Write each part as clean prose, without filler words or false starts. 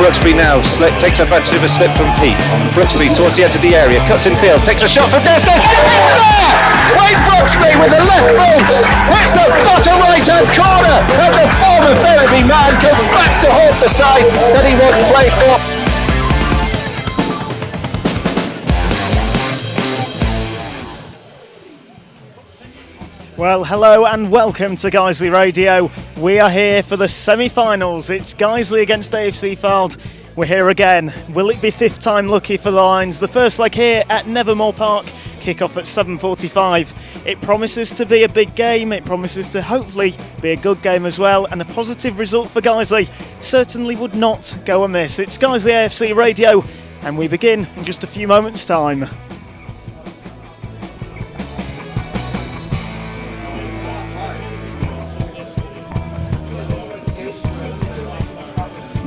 Brooksby now takes advantage of a slip from Pete. Brooksby towards the edge of the area, cuts in field, takes a shot from distance. It's there! Wayne Brooksby with a left boot hits the bottom right hand corner, and the former Feaheny man comes back to haunt the side that he once played for. Well, hello and welcome to Guiseley Radio. We are here for the semi-finals. It's Guiseley against A.F.C. Fylde. We're here again. Will it be fifth time lucky for the Lions? The first leg here at Nethermoor Park, kick-off at 7:45. It promises to be a big game. It promises to hopefully be a good game as well, and a positive result for Guiseley certainly would not go amiss. It's Guiseley AFC Radio, and we begin in just a few moments' time.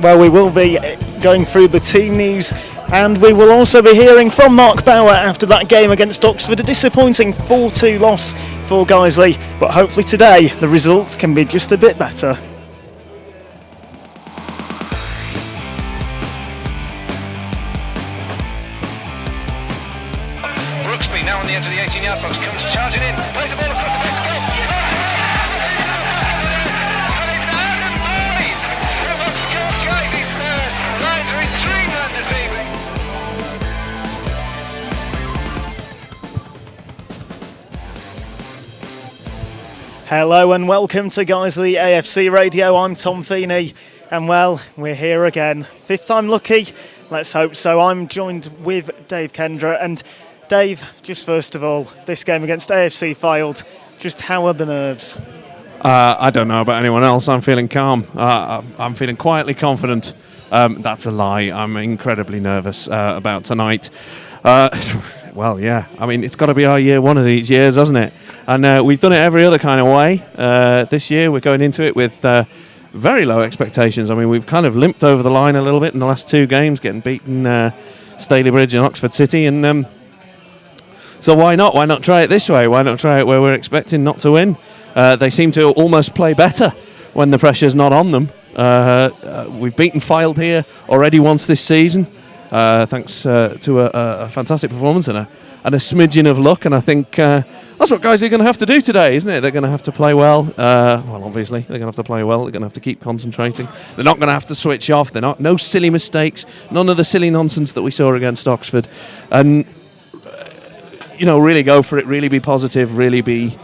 Well, we will be going through the team news, and we will also be hearing from Mark Bauer after that game against Oxford. A disappointing 4-2 loss for Guiseley, but hopefully today the result can be just a bit better. Brooksby now on the edge of the 18-yard box, comes charging in, plays the ball across the face of goal. Hello and welcome to Guiseley AFC Radio. I'm Tom Feaheny, and well, we're here again. Fifth time lucky, let's hope so. I'm joined with Dave Kendra, and Dave, just first of all, this game against A.F.C. Fylde, just how are the nerves? I don't know about anyone else. I'm feeling calm. I'm feeling quietly confident. That's a lie. I'm incredibly nervous about tonight. Well, yeah. I mean, it's got to be our year one of these years, hasn't it? And we've done it every other kind of way. This year, we're going into it with very low expectations. I mean, we've kind of limped over the line a little bit in the last two games, getting beaten Stalybridge and Oxford City. And so why not? Why not try it this way? Why not try it where we're expecting not to win? They seem to almost play better when the pressure's not on them. We've beaten Fylde here already once this season. Thanks to a fantastic performance and a smidgen of luck, and I think that's what guys are going to have to do today, isn't it? They're going to have to play well. Well, obviously they're going to have to play well. They're going to have to keep concentrating. They're not going to have to switch off. No silly mistakes. None of the silly nonsense that we saw against Oxford. And really go for it. Really be positive. Really be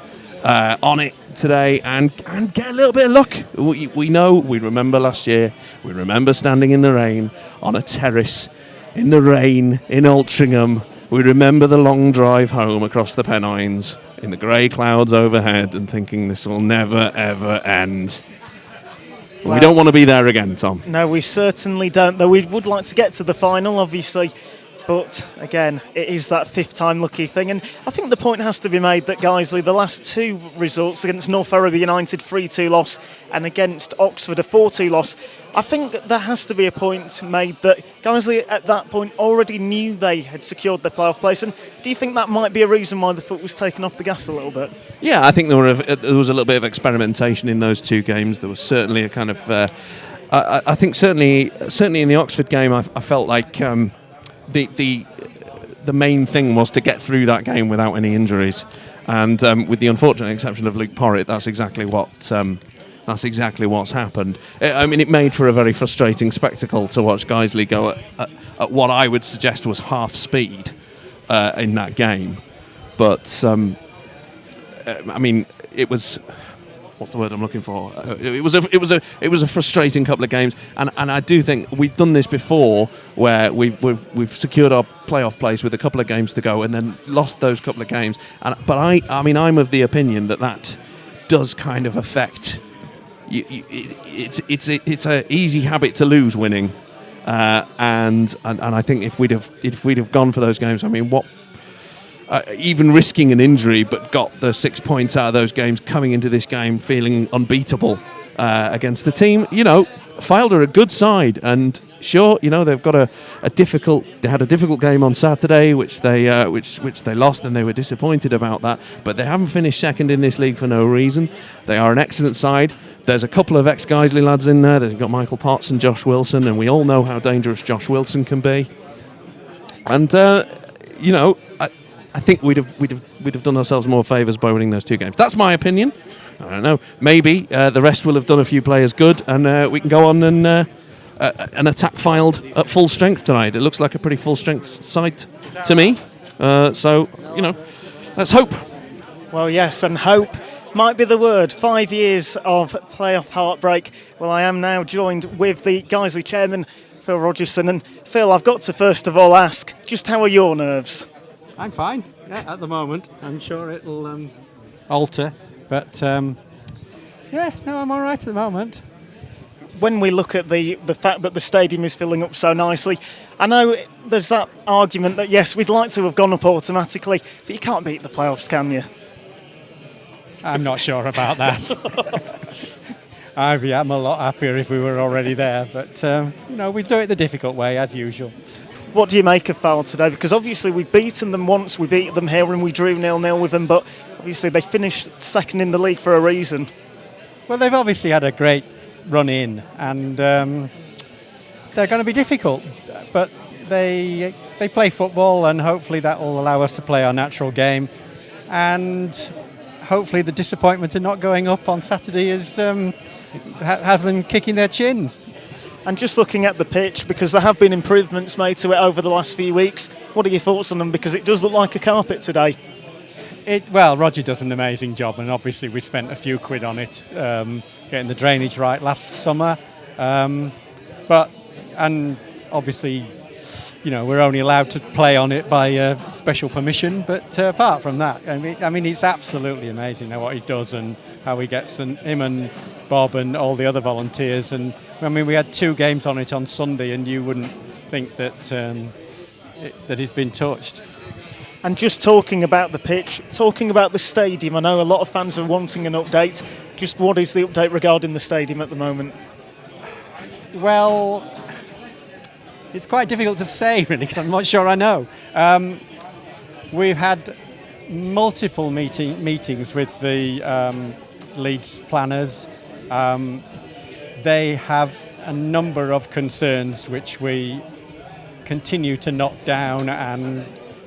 on it today, and get a little bit of luck. We remember last year. We remember standing in the rain on a terrace. In the rain in Altrincham, we remember the long drive home across the Pennines in the grey clouds overhead and thinking this will never, ever end. Well, we don't want to be there again, Tom. No, we certainly don't, though we would like to get to the final, obviously. But again, it is that fifth time lucky thing, and I think the point has to be made that Guiseley, the last two results against North Ferriby United 3-2 loss and against Oxford a 4-2 loss, I think there has to be a point made that Guiseley at that point already knew they had secured their playoff place. And do you think that might be a reason why the foot was taken off the gas a little bit? Yeah, I think there was a little bit of experimentation in those two games. There was certainly a kind of I think certainly in the Oxford game I felt like the main thing was to get through that game without any injuries, and with the unfortunate exception of Luke Porritt, that's exactly what's happened. I mean, it made for a very frustrating spectacle to watch Guiseley go at what I would suggest was half speed in that game, but I mean, it was. What's the word I'm looking for? It was a frustrating couple of games, and I do think we've done this before, where we've secured our playoff place with a couple of games to go, and then lost those couple of games. But I mean, I'm of the opinion that does kind of affect. It's an easy habit to lose winning, and I think if we'd have gone for those games, I mean, what. Even risking an injury, but got the 6 points out of those games, coming into this game feeling unbeatable against the team, Fylde are a good side, and sure, they've got they had a difficult game on Saturday, which they lost, and they were disappointed about that. But they haven't finished second in this league for no reason. They are an excellent side. There's a couple of ex-Guiseley lads in there. They've got Michael Potts and Josh Wilson, and we all know how dangerous Josh Wilson can be. And I think we'd have done ourselves more favours by winning those 2 games. That's my opinion. I don't know. Maybe the rest will have done a few players good, and we can go on and attack Fylde at full strength tonight. It looks like a pretty full strength side to me. So let's hope. Well, yes, and hope might be the word. 5 years of playoff heartbreak. Well, I am now joined with the Guiseley chairman, Phil Rogerson. And Phil, I've got to first of all ask, just how are your nerves? I'm fine, at the moment. I'm sure it'll alter, but I'm all right at the moment. When we look at the fact that the stadium is filling up so nicely, I know there's that argument that, yes, we'd like to have gone up automatically, but you can't beat the playoffs, can you? I'm not sure about that. I'm a lot happier if we were already there, but we do it the difficult way, as usual. What do you make of Fylde today? Because obviously we've beaten them once, we beat them here and we drew 0-0 with them, but obviously they finished second in the league for a reason. Well, they've obviously had a great run in, and they're going to be difficult, but they play football, and hopefully that will allow us to play our natural game, and hopefully the disappointment of not going up on Saturday has them kicking their chins. And just looking at the pitch, because there have been improvements made to it over the last few weeks, what are your thoughts on them? Because it does look like a carpet today. Well, Roger does an amazing job, and obviously we spent a few quid on it, getting the drainage right last summer. And obviously, we're only allowed to play on it by special permission. But apart from that, I mean, it's absolutely amazing what he does and how he gets him and Bob and all the other volunteers. And I mean, we had 2 games on it on Sunday, and you wouldn't think that that it's been touched. And just talking about the pitch, talking about the stadium, I know a lot of fans are wanting an update. Just what is the update regarding the stadium at the moment? Well, it's quite difficult to say, really, because I'm not sure I know. We've had multiple meetings with the Leeds planners. They have a number of concerns which we continue to knock down, and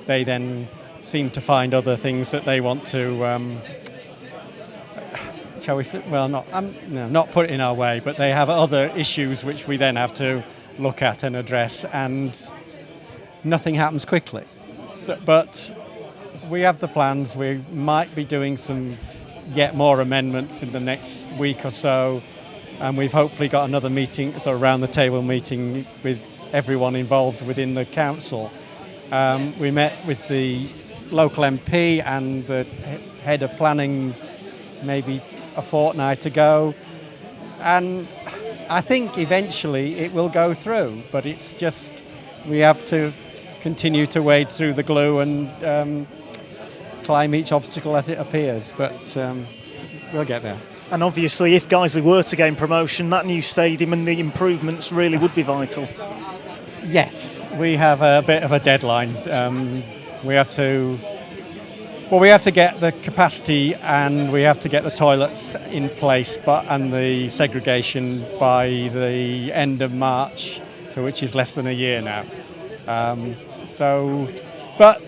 they then seem to find other things that they want to, shall we say, well, not put it in our way, but they have other issues which we then have to look at and address, and nothing happens quickly. But we have the plans. We might be doing some yet more amendments in the next week or so, and we've hopefully got another meeting, sort of round the table meeting with everyone involved within the council. We met with the local MP and the head of planning maybe a fortnight ago, and I think eventually it will go through, but it's just we have to continue to wade through the glue and climb each obstacle as it appears, but we'll get there. And obviously, if Guiseley were to gain promotion, that new stadium and the improvements really would be vital. Yes, we have a bit of a deadline. We have to get the capacity, and we have to get the toilets in place, and the segregation by the end of March, so which is less than a year now. But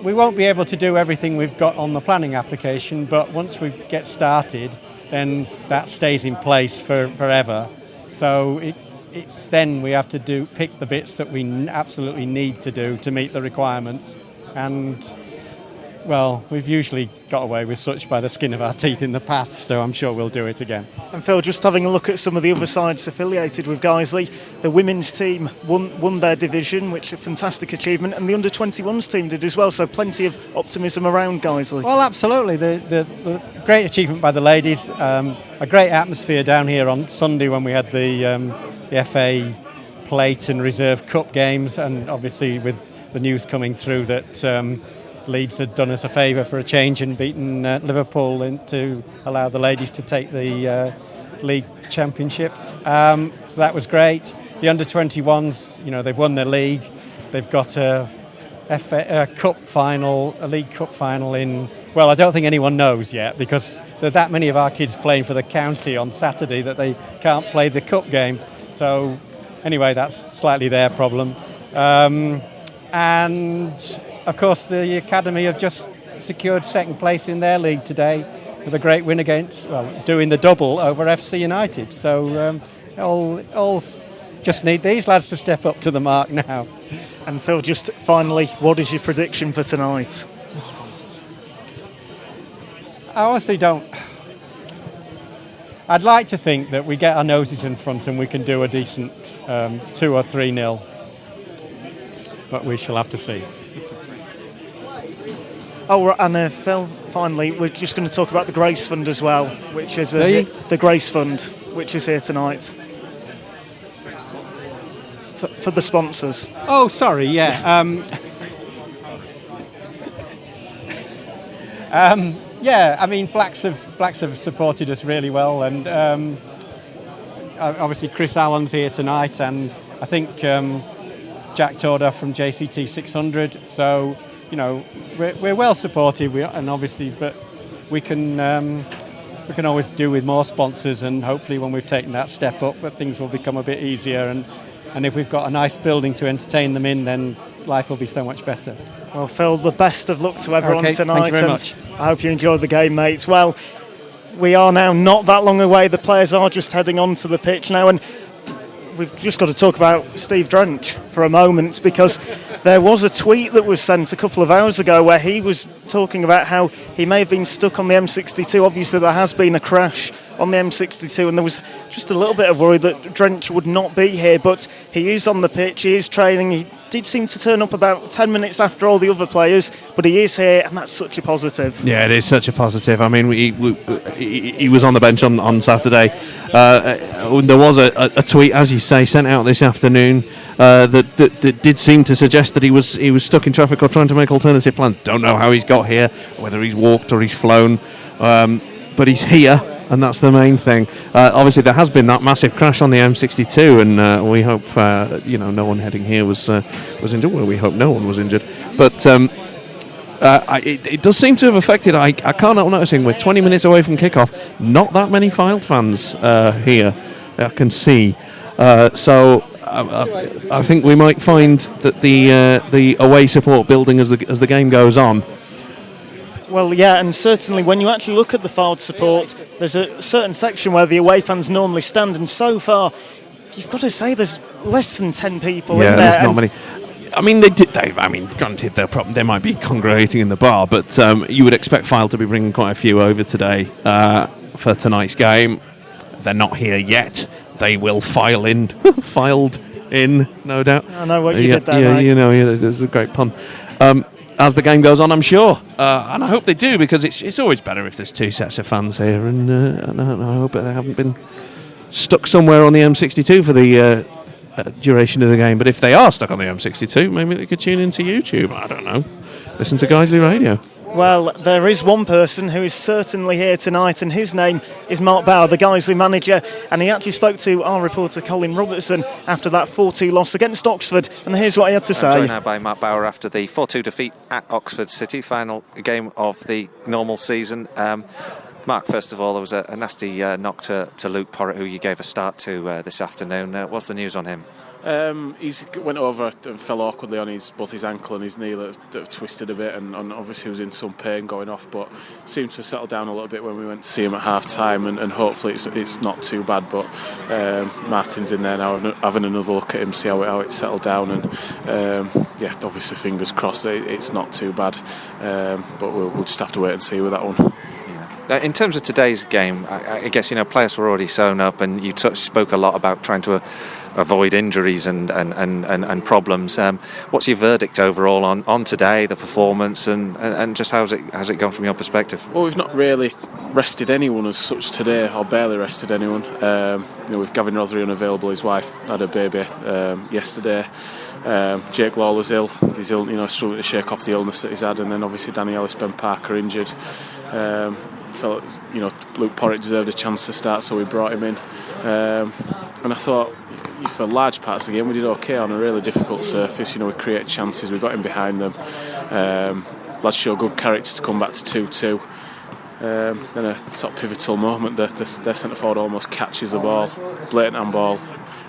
we won't be able to do everything we've got on the planning application, but once we get started, then that stays in place forever. So it's then we have to pick the bits that we absolutely need to do to meet the requirements. And, well, we've usually got away with such by the skin of our teeth in the past, so I'm sure we'll do it again. And Phil, just having a look at some of the other sides affiliated with Guiseley, the women's team won their division, which is a fantastic achievement, and the under-21s team did as well, so plenty of optimism around Guiseley. Well, absolutely. The great achievement by the ladies, a great atmosphere down here on Sunday when we had the FA Plate and Reserve Cup games, and obviously with the news coming through that Leeds had done us a favour for a change and beaten Liverpool to allow the ladies to take the league championship. So that was great. The under-21s, they've won their league. They've got a cup final, a league cup final in. Well, I don't think anyone knows yet because there are that many of our kids playing for the county on Saturday that they can't play the cup game. So anyway, that's slightly their problem. And of course, the academy have just secured second place in their league today with a great win doing the double over A.F.C. United. So all just need these lads to step up to the mark now. And Phil, just finally, what is your prediction for tonight? I honestly don't. I'd like to think that we get our noses in front and we can do a decent 2 or 3-0. But we shall have to see. Oh, and Phil, finally, we're just going to talk about the Grace Fund as well, which is the Grace Fund, which is here tonight. For the sponsors. Oh, sorry, yeah. Yeah, I mean, Blacks have supported us really well, and obviously Chris Allen's here tonight, and I think Jack Torda from JCT 600. So, we're well supported, and obviously, but we can always do with more sponsors, and hopefully, when we've taken that step up, but things will become a bit easier, and if we've got a nice building to entertain them in, then life will be so much better. Well, Phil, the best of luck to everyone tonight. Thank you very much. I hope you enjoyed the game, mates. Well, we are now not that long away. The players are just heading onto the pitch now, and we've just got to talk about Steve Drench for a moment, because there was a tweet that was sent a couple of hours ago where he was talking about how he may have been stuck on the M62. Obviously, there has been a crash on the M62, and there was just a little bit of worry that Drench would not be here, but he is on the pitch, he is training. He did seem to turn up about 10 minutes after all the other players, but he is here, and that's such a positive. Yeah, it is such a positive. I mean, he was on the bench on Saturday. There was a tweet, as you say, sent out this afternoon that did seem to suggest that he was stuck in traffic or trying to make alternative plans. Don't know how he's got here, whether he's walked or he's flown, but he's here. And that's the main thing. Obviously, there has been that massive crash on the M62, and we hope no one heading here was injured. Well, we hope no one was injured. But it does seem to have affected. I can't help noticing we're 20 minutes away from kickoff. Not that many Fylde fans here. I can see. So I think we might find that the away support building as the game goes on. Well, yeah, and certainly when you actually look at the Fylde support, there's a certain section where the away fans normally stand, and so far, you've got to say there's less than 10 people in there. Yeah, there's not many. I mean, granted, they might be congregating in the bar, but you would expect Fylde to be bringing quite a few over today for tonight's game. They're not here yet. They will filed in, no doubt. I know what you did there, mate. There's a great pun. As the game goes on, I'm sure, and I hope they do, because it's always better if there's two sets of fans here, and I hope they haven't been stuck somewhere on the M62 for the duration of the game. But if they are stuck on the M62, maybe they could tune into YouTube. I don't know. Listen to Guiseley Radio. Well, there is one person who is certainly here tonight, and his name is Mark Bauer, the Guiseley manager, and he actually spoke to our reporter Colin Robertson after that 4-2 loss against Oxford, and here's what he had to say. I'm joined now by Mark Bauer after the 4-2 defeat at Oxford City, final game of the normal season. Mark, first of all, there was a nasty knock to Luke Porritt, who you gave a start to this afternoon. What's the news on him? He went over and fell awkwardly on both his ankle and his knee that twisted a bit, and obviously was in some pain going off, but seemed to have settled down a little bit when we went to see him at half time, and hopefully it's not too bad. But Martin's in there now having another look at him, see how it settled down, and obviously fingers crossed it's not too bad, but we'll just have to wait and see with that one. In terms of today's game, I guess players were already sewn up, and you spoke a lot about trying to avoid injuries and problems. What's your verdict overall on today, the performance, and just how's it gone from your perspective? Well, we've not really rested anyone as such today, or barely rested anyone. With Gavin Rothery unavailable, his wife had a baby yesterday. Jake Lawler's ill. He's ill, struggling to shake off the illness that he's had, and then obviously Danny Ellis, Ben Parker injured. felt Luke Porritt deserved a chance to start, so we brought him in. And I thought, for large parts of the game, we did okay on a really difficult surface. We created chances, we got in behind them. Lads show good character to come back to 2-2. Then a sort of pivotal moment, their centre forward almost catches the ball, blatant handball.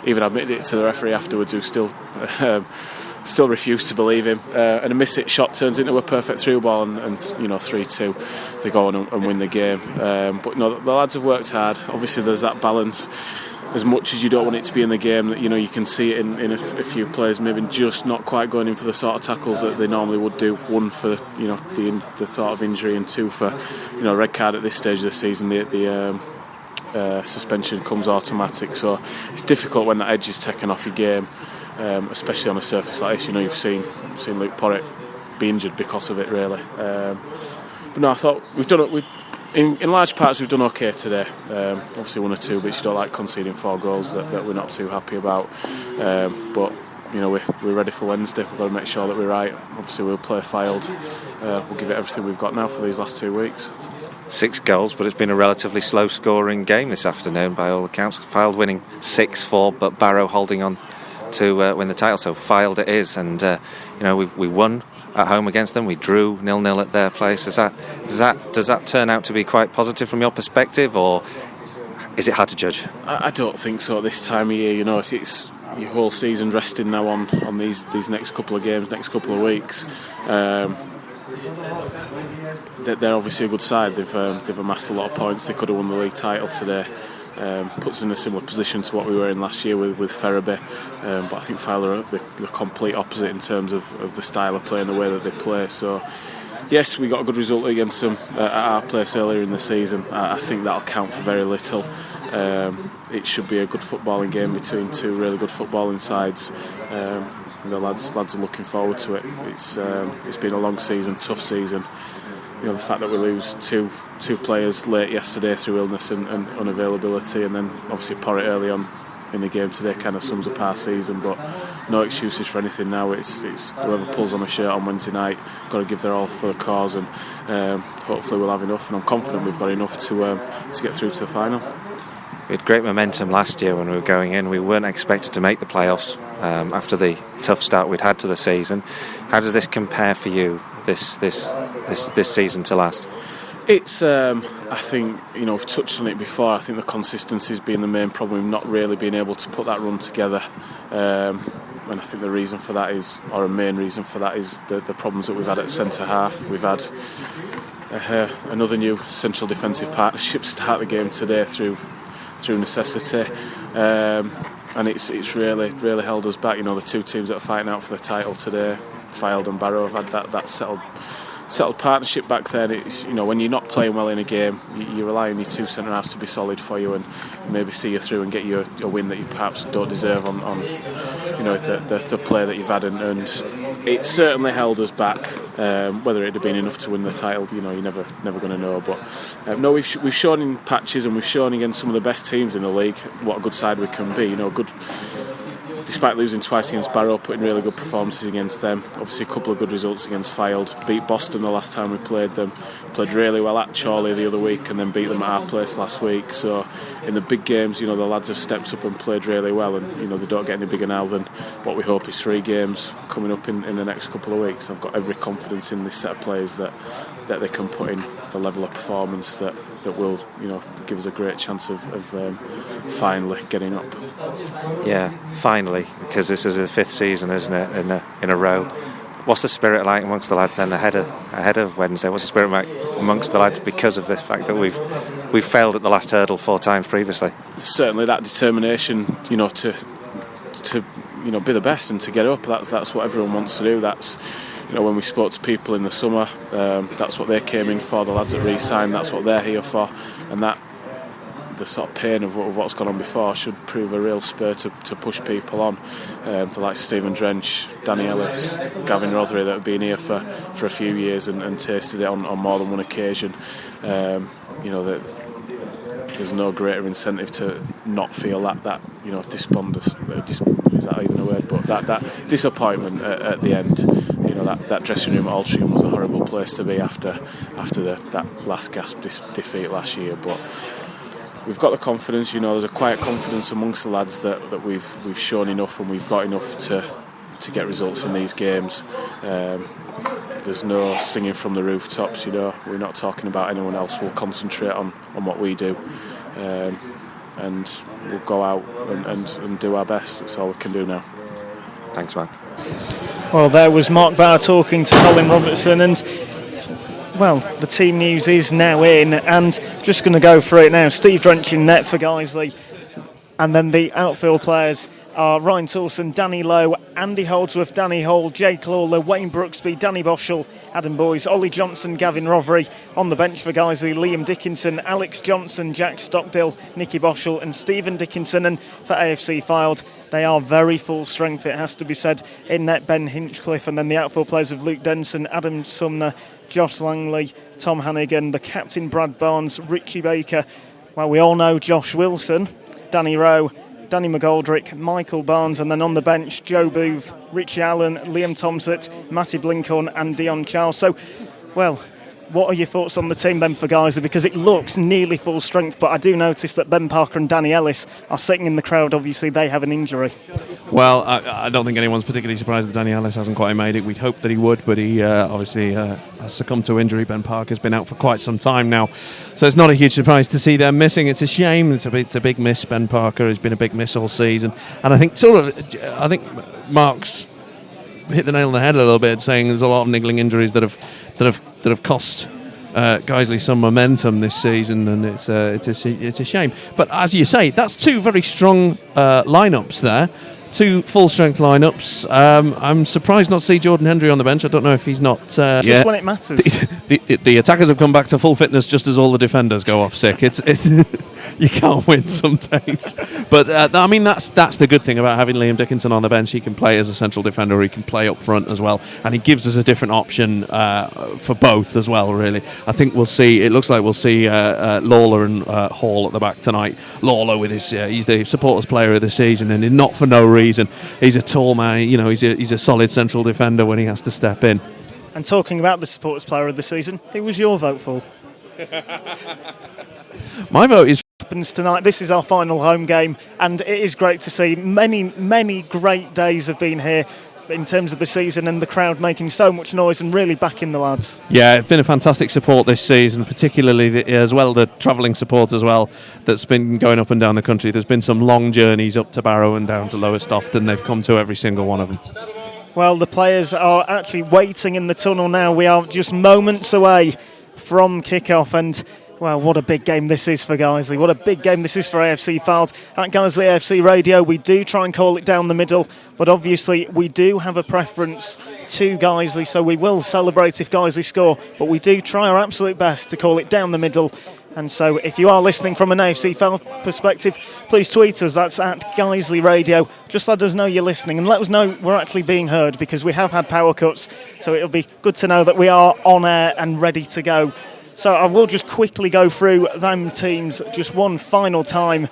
Even admitted it to the referee afterwards, who still refused to believe him. And a miss-hit shot turns into a perfect through ball, and 3-2, they go on and win the game. But the lads have worked hard. Obviously, there's that balance. As much as you don't want it to be in the game, that you can see it in a few players maybe just not quite going in for the sort of tackles that they normally would do. One for the thought of injury, and two for red card at this stage of the season. The suspension comes automatic, so it's difficult when that edge is taken off your game, especially on a surface like this. You've seen Luke Porritt be injured because of it, really. But no, I thought we've done it. In large parts, we've done okay today. Obviously, 1 or 2, but you don't like conceding 4 goals that we're not too happy about. But we're ready for Wednesday. We've got to make sure that we're right. Obviously, we'll play Fylde. We'll give it everything we've got now for these last 2 weeks. 6 goals, but it's been a relatively slow-scoring game this afternoon by all accounts. Fylde winning 6-4, but Barrow holding on to win the title. So Fylde it is, and we won at home against them. We drew 0-0 at their place. Does that turn out to be quite positive from your perspective, or is it hard to judge? I don't think so at this time of year. It's your whole season resting now on these next couple of games, next couple of weeks. They're obviously a good side. They've amassed a lot of points. They could have won the league title today. Puts us in a similar position to what we were in last year with Ferriby, but I think Fylde are the complete opposite in terms of the style of play and the way that they play. So yes, we got a good result against them at our place earlier in the season. I think that'll count for very little. It should be a good footballing game between 2 really good footballing sides. The lads are looking forward to it. It's been a long season, tough season. The fact that we lose two players late yesterday through illness and unavailability, and then obviously Porritt early on in the game today kind of sums up our season. But no excuses for anything now. It's whoever pulls on a shirt on Wednesday night got to give their all for the cause, and hopefully we'll have enough. And I'm confident we've got enough to get through to the final. We had great momentum last year when we were going in. We weren't expected to make the playoffs after the tough start we'd had to the season. How does this compare for you this season to last? It's I think we've touched on it before. I think the consistency's been the main problem. We've not really been able to put that run together, and I think the reason for that is, or a main reason for that, is the problems that we've had at centre half. We've had another new central defensive partnership start the game today through necessity, and it's really held us back. The 2 teams that are fighting out for the title today, Fylde and Barrow, have had that settled partnership back then. It's, when you're not playing well in a game, you rely on your 2 centre halves to be solid for you and maybe see you through and get you a win that you perhaps don't deserve on the play that you've had, and it's certainly held us back. Whether it had been enough to win the title, you're never going to know. But no, we've shown in patches, and we've shown against some of the best teams in the league what a good side we can be. Good. Despite losing twice against Barrow, putting really good performances against them. Obviously a couple of good results against Fylde. Beat Boston the last time we played them. Played really well at Chorley the other week, and then beat them at our place last week. So in the big games, the lads have stepped up and played really well, and they don't get any bigger now than what we hope is 3 games coming up in the next couple of weeks. I've got every confidence in this set of players that they can put in the level of performance that will give us a great chance of finally getting up. Yeah, finally, because this is the 5th season, isn't it, in a row. What's the spirit like amongst the lads then ahead of Wednesday? What's the spirit like amongst the lads because of the fact that we've failed at the last hurdle 4 times previously? Certainly that determination, to be the best and to get up. That's what everyone wants to do. That's when we spoke to people in the summer, that's what they came in for. The lads that re-signed, that's what they're here for, and that the sort of pain of what's gone on before should prove a real spur to push people on. The likes of Stephen Drench, Danny Ellis, Gavin Rothery, that have been here for a few years and tasted it on more than one occasion. That there's no greater incentive to not feel that despondence. Is that even a word? But that disappointment at the end. that dressing room at Altrincham was a horrible place to be after that last gasp defeat last year. But we've got the confidence. There's a quiet confidence amongst the lads that we've shown enough, and we've got enough to get results in these games. There's no singing from the rooftops. We're not talking about anyone else. We'll concentrate on what we do, and we'll go out and do our best. That's all we can do now. Thanks, Mark. Well, there was Mark Bauer talking to Colin Robertson, and well, the team news is now in, and just going to go through it now. Steve Drench in net for Guiseley, and then the outfield players are Ryan Toulson, Danny Lowe, Andy Holdsworth, Danny Hall, Jake Lawler, Wayne Brooksby, Danny Boschel, Adam Boyes, Ollie Johnson, Gavin Rovery. On the bench for Guiseley, Liam Dickinson, Alex Johnson, Jack Stockdill, Nicky Boschel and Stephen Dickinson. And for A.F.C. Fylde, they are very full strength, it has to be said. In net, Ben Hinchcliffe, and then the outfield players of Luke Denson, Adam Sumner, Josh Langley, Tom Hannigan, the captain Brad Barnes, Richie Baker. Well, we all know Josh Wilson, Danny Rowe, Danny McGoldrick, Michael Barnes, and then on the bench, Joe Booth, Richie Allen, Liam Tomsett, Matty Blinkhorn and Dion Charles. So, well, what are your thoughts on the team then for Guiseley? Because it looks nearly full strength, but I do notice that Ben Parker and Danny Ellis are sitting in the crowd. Obviously, they have an injury. Well, I don't think anyone's particularly surprised that Danny Ellis hasn't quite made it. We'd hoped that he would, but he obviously has succumbed to injury. Ben Parker's been out for quite some time now, so it's not a huge surprise to see them missing. It's a shame. It's a big miss. Ben Parker has been a big miss all season, and I think Mark's hit the nail on the head a little bit, saying there's a lot of niggling injuries that have cost Guiseley some momentum this season, and it's a shame. But as you say, that's two very strong lineups there. Two full-strength lineups. I'm surprised not to see Jordan Hendry on the bench. I don't know if he's not... Just when it matters. The attackers have come back to full fitness just as all the defenders go off sick. It's you can't win some days. But, I mean, that's the good thing about having Liam Dickinson on the bench. He can play as a central defender, or he can play up front as well. And he gives us a different option for both as well, really. I think we'll see... It looks like we'll see Lawler and Hall at the back tonight. Lawler with his... he's the supporters player of the season, and not for no reason. He's a tall man. He's a solid central defender when he has to step in. And talking about the supporters player of the season, who was your vote for? My vote is tonight. This is our final home game, and it is great to see. Many great days have been here in terms of the season, and the crowd making so much noise and really backing the lads. Yeah, it's been a fantastic support this season, particularly as well the travelling support as well that's been going up and down the country. There's been some long journeys up to Barrow and down to Lowestoft, and they've come to every single one of them. Well, the players are actually waiting in the tunnel now. We are just moments away from kick-off, and well, what a big game this is for Guiseley. What a big game this is for A.F.C. Fylde. At Guiseley AFC Radio, we do try and call it down the middle, but obviously we do have a preference to Guiseley, so we will celebrate if Guiseley score, but we do try our absolute best to call it down the middle. And so if you are listening from an A.F.C. Fylde perspective, please tweet us. That's at Guiseley Radio. Just let us know you're listening and let us know we're actually being heard, because we have had power cuts, so it'll be good to know that we are on air and ready to go. So I will just quickly go through them teams just one final time,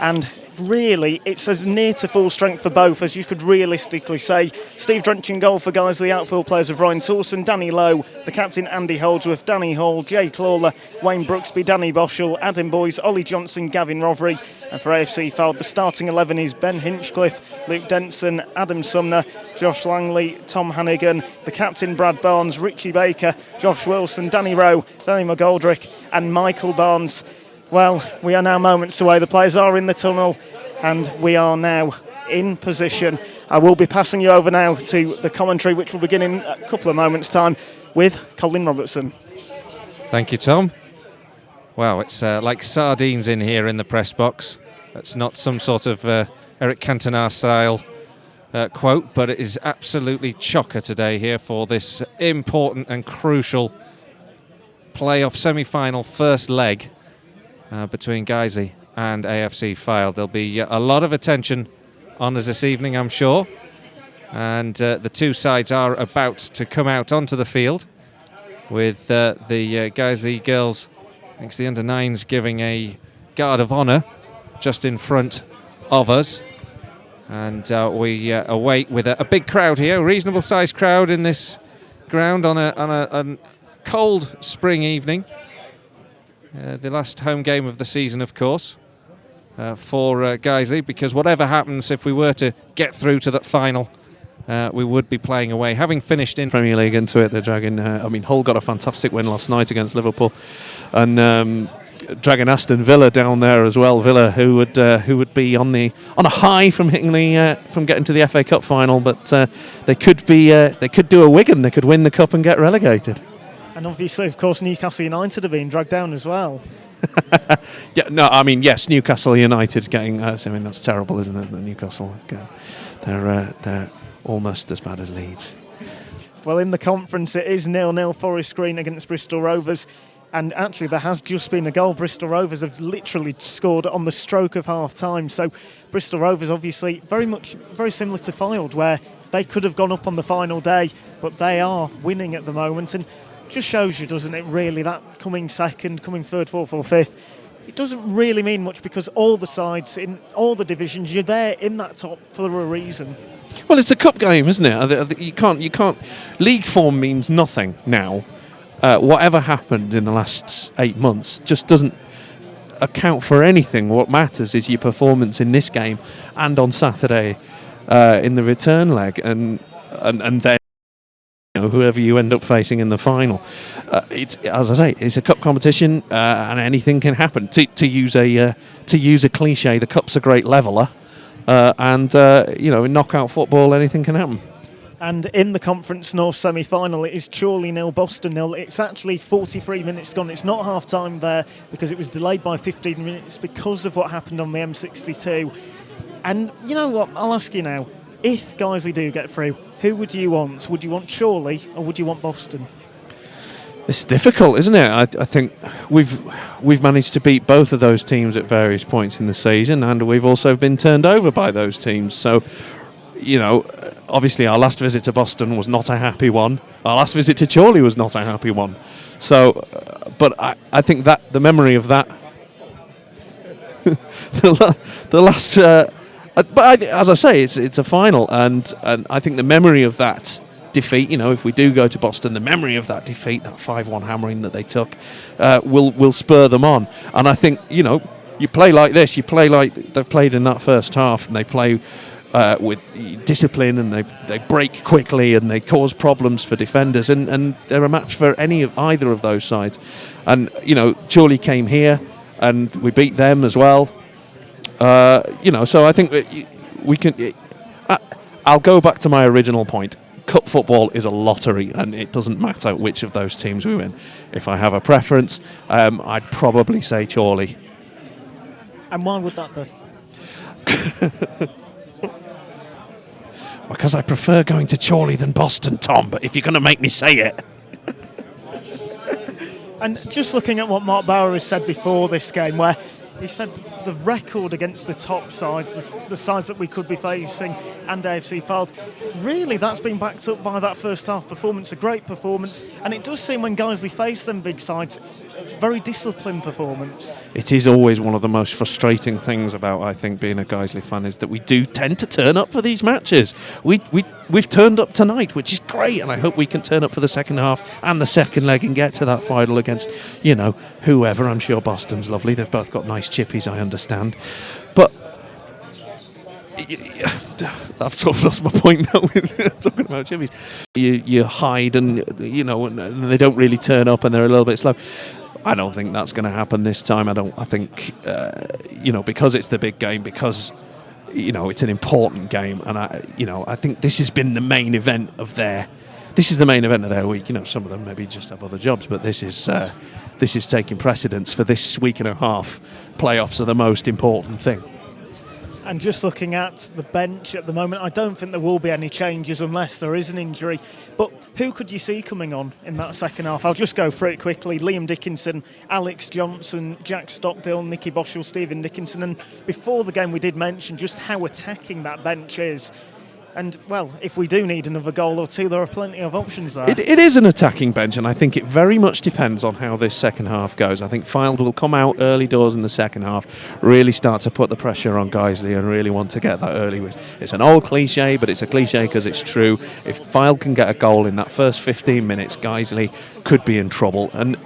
and really it's as near to full strength for both as you could realistically say. Steve Drench in goal for Guiseley, outfield players of Ryan Toulson, Danny Lowe, the captain Andy Holdsworth, Danny Hall, Jake Lawler, Wayne Brooksby, Danny Boschel, Adam Boyes, Ollie Johnson, Gavin Rovery. And for A.F.C. Fylde, the starting 11 is Ben Hinchcliffe, Luke Denson, Adam Sumner, Josh Langley, Tom Hannigan, the captain Brad Barnes, Richie Baker, Josh Wilson, Danny Rowe, Danny McGoldrick and Michael Barnes. Well, we are now moments away. The players are in the tunnel and we are now in position. I will be passing you over now to the commentary, which will begin in a couple of moments' time with Colin Robertson. Thank you, Tom. Wow, it's like sardines in here in the press box. That's not some sort of Eric Cantona style quote, but it is absolutely chocker today here for this important and crucial playoff semi-final first leg between Guiseley and A.F.C. Fylde. There'll be a lot of attention on us this evening, I'm sure, and the two sides are about to come out onto the field with the Guiseley girls, thanks to the under-9s, giving a guard of honour just in front of us, and we await with a big crowd here, a reasonable sized crowd in this ground on a cold spring evening. The last home game of the season, of course, for Guiseley, because whatever happens, if we were to get through to that final, we would be playing away. Having finished in Premier League into it, they're dragging. Hull got a fantastic win last night against Liverpool, and dragging Aston Villa down there as well. Villa, who would be on a high from getting to the FA Cup final, but they could do a Wigan. They could win the cup and get relegated. And obviously, of course, Newcastle United are being dragged down as well. Yes, Newcastle United getting. That's terrible, isn't it? That Newcastle, they're almost as bad as Leeds. Well, in the conference, it is 0-0 Forest Green against Bristol Rovers. And actually, there has just been a goal. Bristol Rovers have literally scored on the stroke of half-time. So Bristol Rovers, obviously, very similar to Fylde, where they could have gone up on the final day, but they are winning at the moment. And just shows you, doesn't it, really, that coming second, coming third, fourth or fifth, it doesn't really mean much, because all the sides in all the divisions, you're there in that top for a reason. Well, it's a cup game, isn't it? You can't. League form means nothing now. Whatever happened in the last 8 months just doesn't account for anything. What matters is your performance in this game and on Saturday in the return leg, and then whoever you end up facing in the final. It's, as I say, it's a cup competition, and anything can happen. To use a cliche, the cup's a great leveler, and in knockout football, anything can happen. And in the Conference North semi-final, it is Chorley 0, Boston 0. It's actually 43 minutes gone. It's not half-time there because it was delayed by 15 minutes because of what happened on the M62. And you know what? I'll ask you now. If Guiseley do get through, who would you want? Would you want Chorley or would you want Boston? It's difficult, isn't it? I think we've managed to beat both of those teams at various points in the season, and we've also been turned over by those teams. So, obviously our last visit to Boston was not a happy one. Our last visit to Chorley was not a happy one. So, but I think that the memory of that, the last. But as I say, it's a final, and I think the memory of that defeat, if we do go to Boston, the memory of that defeat, that 5-1 hammering that they took, will spur them on. And I think, you play like this, you play like they've played in that first half, and they play with discipline, and they break quickly, and they cause problems for defenders, and they're a match for either of those sides. And Chorley came here, and we beat them as well. So I think that we can. I'll go back to my original point. Cup football is a lottery, and it doesn't matter which of those teams we win. If I have a preference, I'd probably say Chorley. And why would that be? Because I prefer going to Chorley than Boston, Tom, but if you're going to make me say it. And just looking at what Mark Bauer has said before this game, where he said the record against the top sides, the sides that we could be facing, and A.F.C. Fylde, really that's been backed up by that first half performance, a great performance. And it does seem when Guiseley face them big sides, a very disciplined performance. It is always one of the most frustrating things about, I think, being a Guiseley fan, is that we do tend to turn up for these matches. We've turned up tonight, which is great, and I hope we can turn up for the second half and the second leg and get to that final against, whoever. I'm sure Boston's lovely. They've both got nice chippies, I understand. But I've sort of lost my point now with talking about chippies. You hide, and and they don't really turn up, and they're a little bit slow. I don't think that's going to happen this time. I think because it's the big game, because it's an important game, and I think this has been the main event of their. This is the main event of their week. Some of them maybe just have other jobs, but this is taking precedence for this week and a half. Playoffs are the most important thing. And just looking at the bench at the moment, I don't think there will be any changes unless there is an injury. But who could you see coming on in that second half? I'll just go through it quickly. Liam Dickinson, Alex Johnson, Jack Stockdale, Nicky Boschel, Stephen Dickinson. And before the game we did mention just how attacking that bench is. And, well, if we do need another goal or two, there are plenty of options there. It is an attacking bench, and I think it very much depends on how this second half goes. I think Fylde will come out early doors in the second half, really start to put the pressure on Guiseley and really want to get that early. It's an old cliche, but it's a cliche because it's true. If Fylde can get a goal in that first 15 minutes, Guiseley could be in trouble. And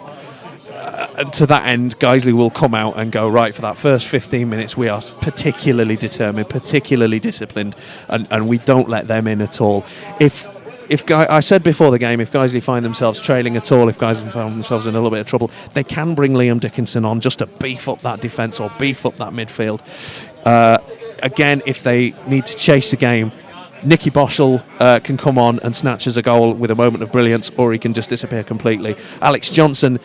to that end, Guiseley will come out and go, right, for that first 15 minutes, we are particularly determined, particularly disciplined, and we don't let them in at all. I said before the game, if Guiseley find themselves trailing at all, if Guiseley find themselves in a little bit of trouble, they can bring Liam Dickinson on just to beef up that defence or beef up that midfield. Again, if they need to chase the game, Nicky Boschel can come on and snatch us a goal with a moment of brilliance, or he can just disappear completely. Alex Johnson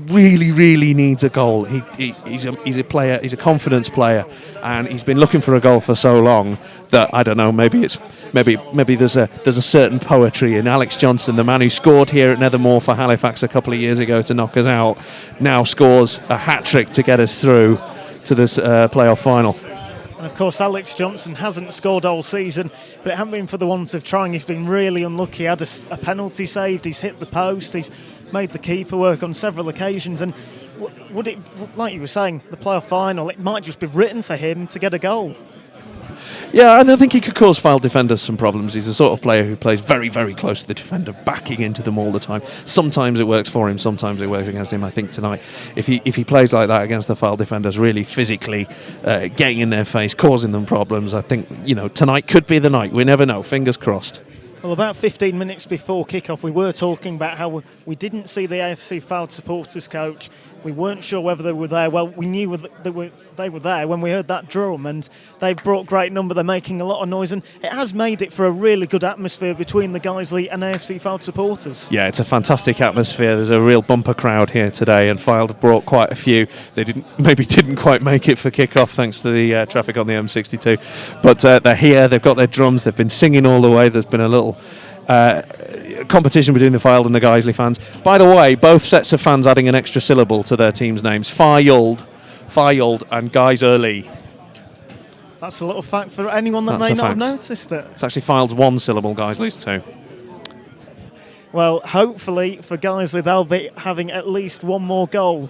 really needs a goal. He's a player. He's a confidence player, and he's been looking for a goal for so long that I don't know. Maybe there's a certain poetry in Alex Johnson, the man who scored here at Nethermoor for Halifax a couple of years ago to knock us out, now scores a hat trick to get us through to this playoff final. And of course, Alex Johnson hasn't scored all season, but it hasn't been for the want of trying. He's been really unlucky. He had a penalty saved, he's hit the post, he's made the keeper work on several occasions. And would it, like you were saying, the playoff final, it might just be written for him to get a goal. Yeah, and I think he could cause Fylde defenders some problems. He's the sort of player who plays very, very close to the defender, backing into them all the time. Sometimes it works for him, sometimes it works against him. I think tonight, if he plays like that against the Fylde defenders, really physically getting in their face, causing them problems, I think, tonight could be the night. We never know. Fingers crossed. Well, about 15 minutes before kick-off, we were talking about how we didn't see the A.F.C. Fylde supporters coach. We weren't sure whether they were there. Well, we knew they were there when we heard that drum, and they brought great number. They're making a lot of noise, and it has made it for a really good atmosphere between the Guiseley and A.F.C. Fylde supporters. Yeah, it's a fantastic atmosphere. There's a real bumper crowd here today, and Fylde brought quite a few. They didn't quite make it for kick-off thanks to the traffic on the M62, but they're here. They've got their drums. They've been singing all the way. There's been a little competition between the Fylde and the Guiseley fans. By the way, both sets of fans adding an extra syllable to their team's names. Fylde and Guiseley. That's a little fact for anyone that may not have noticed it. It's actually Fylde's one syllable, Guiseley's two. Well, hopefully for Guiseley, they'll be having at least one more goal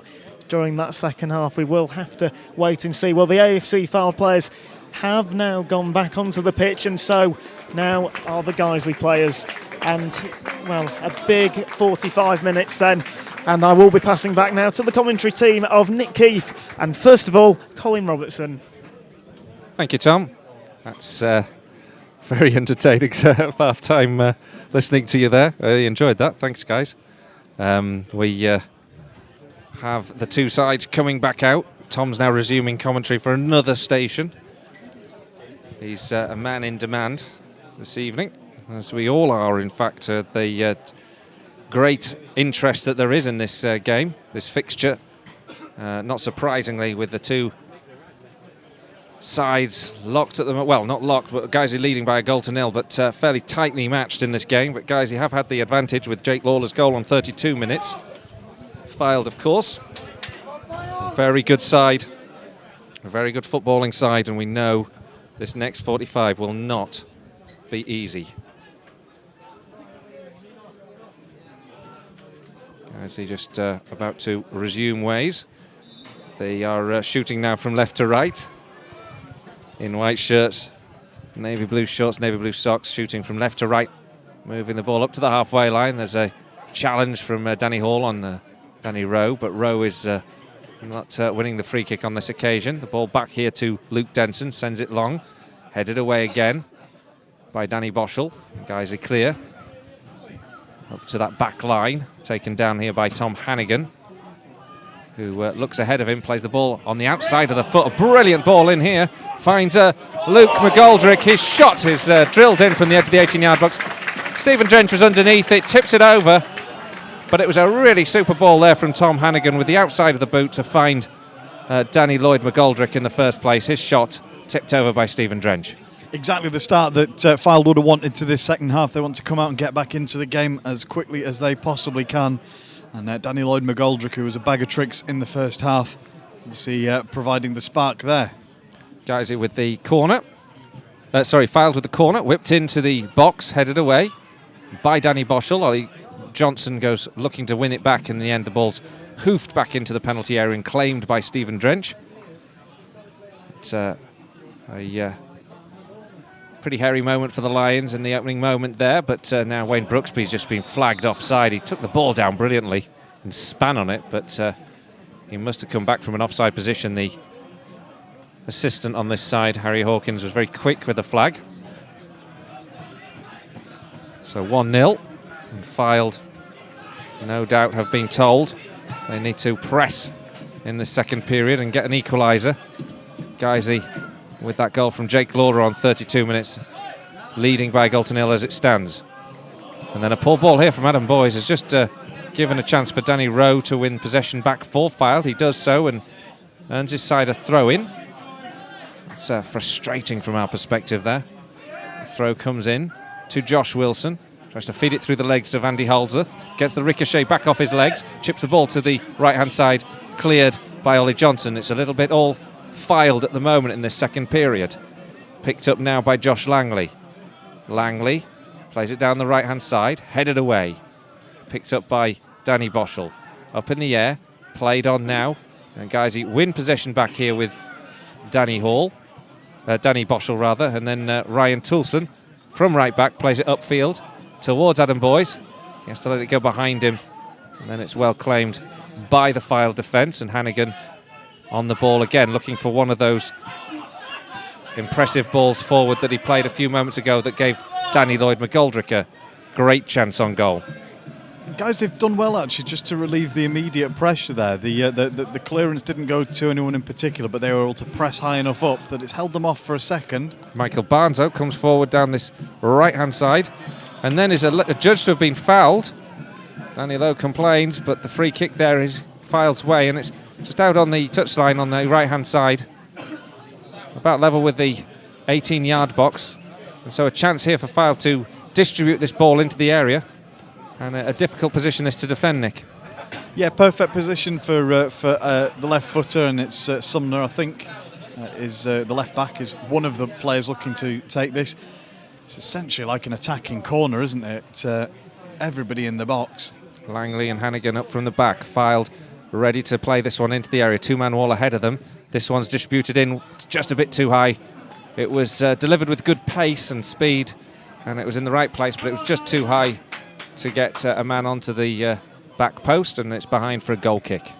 during that second half. We will have to wait and see. Well, the A.F.C. Fylde players have now gone back onto the pitch, and so now are the Guiseley players. And, well, a big 45 minutes then. And I will be passing back now to the commentary team of Nik Keefe and, first of all, Colin Robertson. Thank you, Tom. That's very entertaining half-time listening to you there. I really enjoyed that. Thanks, guys. We have the two sides coming back out. Tom's now resuming commentary for another station. He's a man in demand this evening, as we all are, in fact. The great interest that there is in this game, this fixture, not surprisingly, with the two sides locked at the moment. Well, not locked, but Guiseley leading by a 1-0, but fairly tightly matched in this game. But Guiseley have had the advantage with Jake Lawler's goal on 32 minutes. Fylde, of course, a very good side, a very good footballing side, and we know this next 45 will not be easy. Guiseley just about to resume ways. They are shooting now from left to right. In white shirts, navy blue shorts, navy blue socks, shooting from left to right. Moving the ball up to the halfway line. There's a challenge from Danny Hall on Danny Rowe, but Rowe is not winning the free kick on this occasion. The ball back here to Luke Denson, sends it long. Headed away again by Danny Boschel. Guiseley clear. Up to that back line, taken down here by Tom Hannigan, who looks ahead of him, plays the ball on the outside of the foot. A brilliant ball in here. Finds Luke McGoldrick. His shot is drilled in from the edge of the 18-yard box. Stephen Drench was underneath it, tips it over. But it was a really super ball there from Tom Hannigan with the outside of the boot to find Danny Lloyd McGoldrick in the first place. His shot tipped over by Stephen Drench. Exactly the start that Fylde would have wanted to this second half. They want to come out and get back into the game as quickly as they possibly can. And Danny Lloyd McGoldrick, who was a bag of tricks in the first half, obviously providing the spark there. Guiseley with the corner. Fylde with the corner, whipped into the box, headed away by Danny Boschel. Ollie Johnson goes looking to win it back. In the end, the ball's hoofed back into the penalty area and claimed by Stephen Drench. It's a pretty hairy moment for the Lions in the opening moment there, but now Wayne Brooksby's just been flagged offside. He took the ball down brilliantly and span on it, but he must have come back from an offside position. The assistant on this side, Harry Hawkins, was very quick with the flag. So 1-0, and Fylde, no doubt, have been told they need to press in the second period and get an equaliser. Guiseley with that goal from Jake Lauder on 32 minutes, leading by a goal to nil as it stands. And then a poor ball here from Adam Boyes has just given a chance for Danny Rowe to win possession back for Fylde. He does so and earns his side a throw-in. It's frustrating from our perspective there. The throw comes in to Josh Wilson. Tries to feed it through the legs of Andy Holdsworth. Gets the ricochet back off his legs. Chips the ball to the right-hand side. Cleared by Ollie Johnson. It's a little bit all Fylde at the moment in this second period. Picked up now by Josh Langley. Langley plays it down the right-hand side. Headed away. Picked up by Danny Boschel. Up in the air. Played on now. And Guiseley win possession back here with Danny Boschel rather, and then Ryan Toulson from right back plays it upfield towards Adam Boyes. He has to let it go behind him, and then it's well claimed by the Fylde defence, and Hannigan on the ball again, looking for one of those impressive balls forward that he played a few moments ago that gave Danny Lloyd McGoldrick a great chance on goal. Guys, they've done well actually just to relieve the immediate pressure there. The clearance didn't go to anyone in particular, but they were able to press high enough up that it's held them off for a second. Michael Barnes out comes forward down this right-hand side, and then is judged to have been fouled. Danny Lowe complains, but the free kick there is Fylde's way, and it's just out on the touchline on the right-hand side, about level with the 18-yard box. And so a chance here for Fylde to distribute this ball into the area. And a difficult position this to defend, Nick. Yeah, perfect position for the left footer, and it's Sumner, I think, is the left back, is one of the players looking to take this. It's essentially like an attacking corner, isn't it? Everybody in the box. Langley and Hannigan up from the back. Fylde ready to play this one into the area. Two-man wall ahead of them. This one's distributed in just a bit too high. It was delivered with good pace and speed, and it was in the right place, but it was just too high to get a man onto the back post, and it's behind for a goal kick.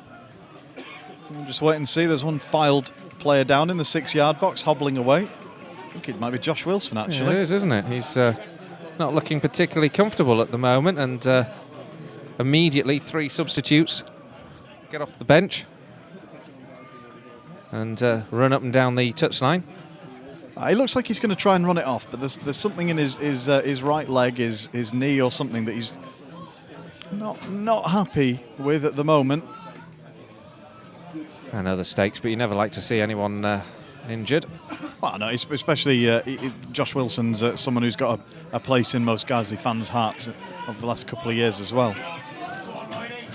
We'll just wait and see. There's one Fylde player down in the 6-yard box, hobbling away. I think it might be Josh Wilson, actually. Yeah, it is, isn't it? He's not looking particularly comfortable at the moment, and immediately 3 substitutes get off the bench and run up and down the touchline. It looks like he's going to try and run it off, but there's something in his right leg, his knee or something that he's not happy with at the moment. I know the stakes, but you never like to see anyone injured. Well, no, especially Josh Wilson's someone who's got a place in most Guiseley fans' hearts over the last couple of years as well.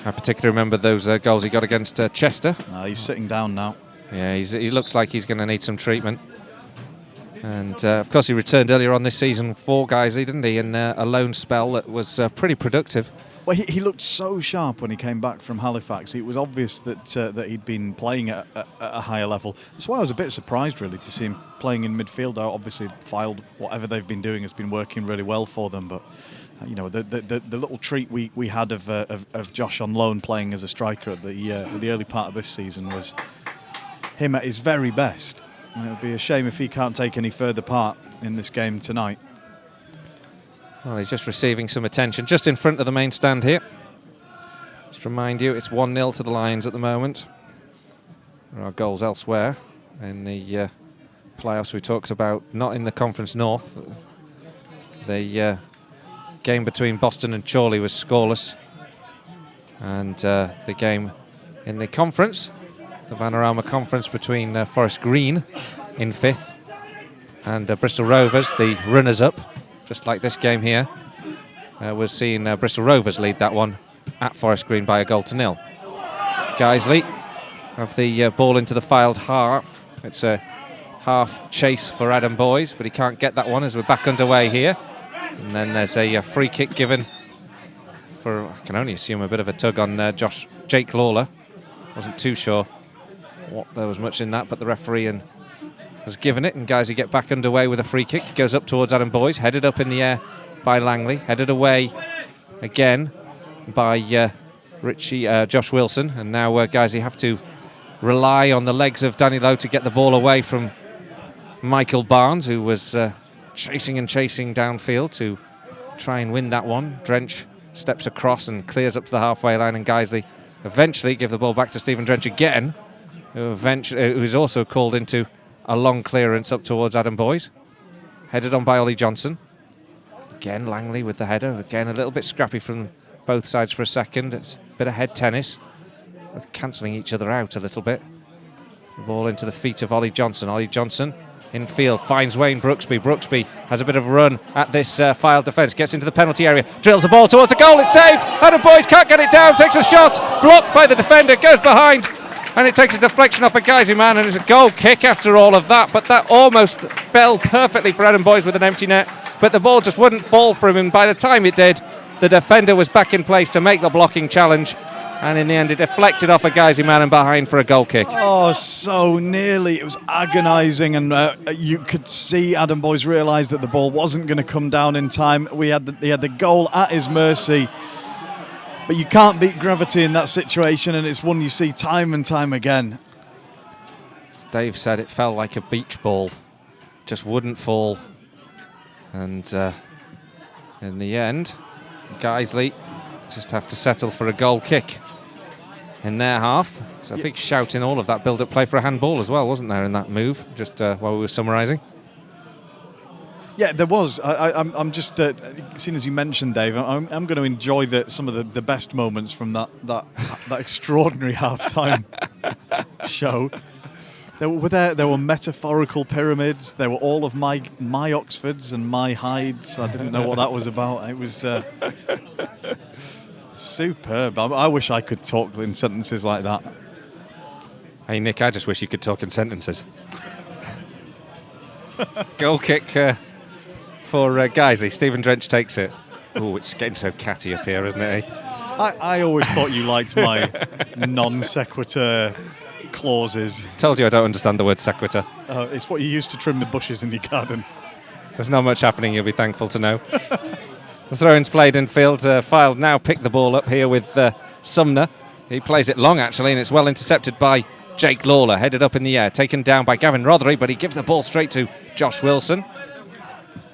I particularly remember those goals he got against Chester. He's sitting down now. Yeah, he looks like he's going to need some treatment. And of course he returned earlier on this season for Guiseley, didn't he, in a loan spell that was pretty productive. Well, he looked so sharp when he came back from Halifax. It was obvious that he'd been playing at a higher level. That's why I was a bit surprised, really, to see him playing in midfield. Obviously, Fylde, whatever they've been doing, has been working really well for them. But you know, the little treat we had of Josh on loan playing as a striker at the early part of this season was him at his very best. And it would be a shame if he can't take any further part in this game tonight. Well, he's just receiving some attention just in front of the main stand here. Just to remind you, it's 1-0 to the Lions at the moment. There are goals elsewhere in the playoffs we talked about, not in the Conference North. The game between Boston and Chorley was scoreless. And the game in the conference, the Vanarama Conference between Forest Green in 5th and Bristol Rovers, the runners-up, just like this game here. We're seeing Bristol Rovers lead that one at Forest Green by a goal to nil. Guiseley have the ball into the Fylde half. It's a half chase for Adam Boys, but he can't get that one as we're back underway here. And then there's a free kick given for, I can only assume, a bit of a tug on Jake Lawler. Wasn't too sure what there was much in that, but the referee has given it, and Guiseley get back underway with a free kick. It goes up towards Adam Boys, headed up in the air by Langley, headed away again by Josh Wilson, and now Guiseley have to rely on the legs of Danny Lowe to get the ball away from Michael Barnes, who was chasing and chasing downfield to try and win that one. Drench steps across and clears up to the halfway line, and Guiseley eventually give the ball back to Stephen Drench again, who's also called into a long clearance up towards Adam Boys. Headed on by Ollie Johnson. Again, Langley with the header. Again, a little bit scrappy from both sides for a second. It's a bit of head tennis, with cancelling each other out a little bit. The ball into the feet of Ollie Johnson. Ollie Johnson in field finds Wayne Brooksby. Brooksby has a bit of a run at this Fylde defence, gets into the penalty area, drills the ball towards the goal, it's saved. Adam Boys can't get it down, takes a shot, blocked by the defender, goes behind, and it takes a deflection off a Guiseley man, and it's a goal kick after all of that. But that almost fell perfectly for Adam Boys with an empty net, but the ball just wouldn't fall for him, and by the time it did, the defender was back in place to make the blocking challenge. And in the end, it deflected off a Guiseley man and behind for a goal kick. Oh, so nearly. It was agonising, and you could see Adam Boys realise that the ball wasn't going to come down in time. He had the goal at his mercy. But you can't beat gravity in that situation, and it's one you see time and time again. As Dave said, it fell like a beach ball. Just wouldn't fall. And in the end, Guiseley just have to settle for a goal kick in their half. So a big shout in all of that build-up play for a handball as well, wasn't there, in that move, just while we were summarising? Yeah, there was. I'm just, seeing as you mentioned, Dave, I'm going to enjoy some of the best moments from that extraordinary half-time show. There were metaphorical pyramids. There were all of my Oxfords and my Hydes. I didn't know what that was about. It was superb. I wish I could talk in sentences like that. Hey, Nick, I just wish you could talk in sentences. Goal kick for Guiseley. Stephen Drench takes it. Oh, it's getting so catty up here, isn't it? I always thought you liked my non sequitur clauses. Told you I don't understand the word sequitur. It's what you use to trim the bushes in your garden. There's not much happening, you'll be thankful to know. The throw-in's played in field. Fylde now pick the ball up here with Sumner. He plays it long, actually, and it's well intercepted by Jake Lawler. Headed up in the air, taken down by Gavin Rothery, but he gives the ball straight to Josh Wilson.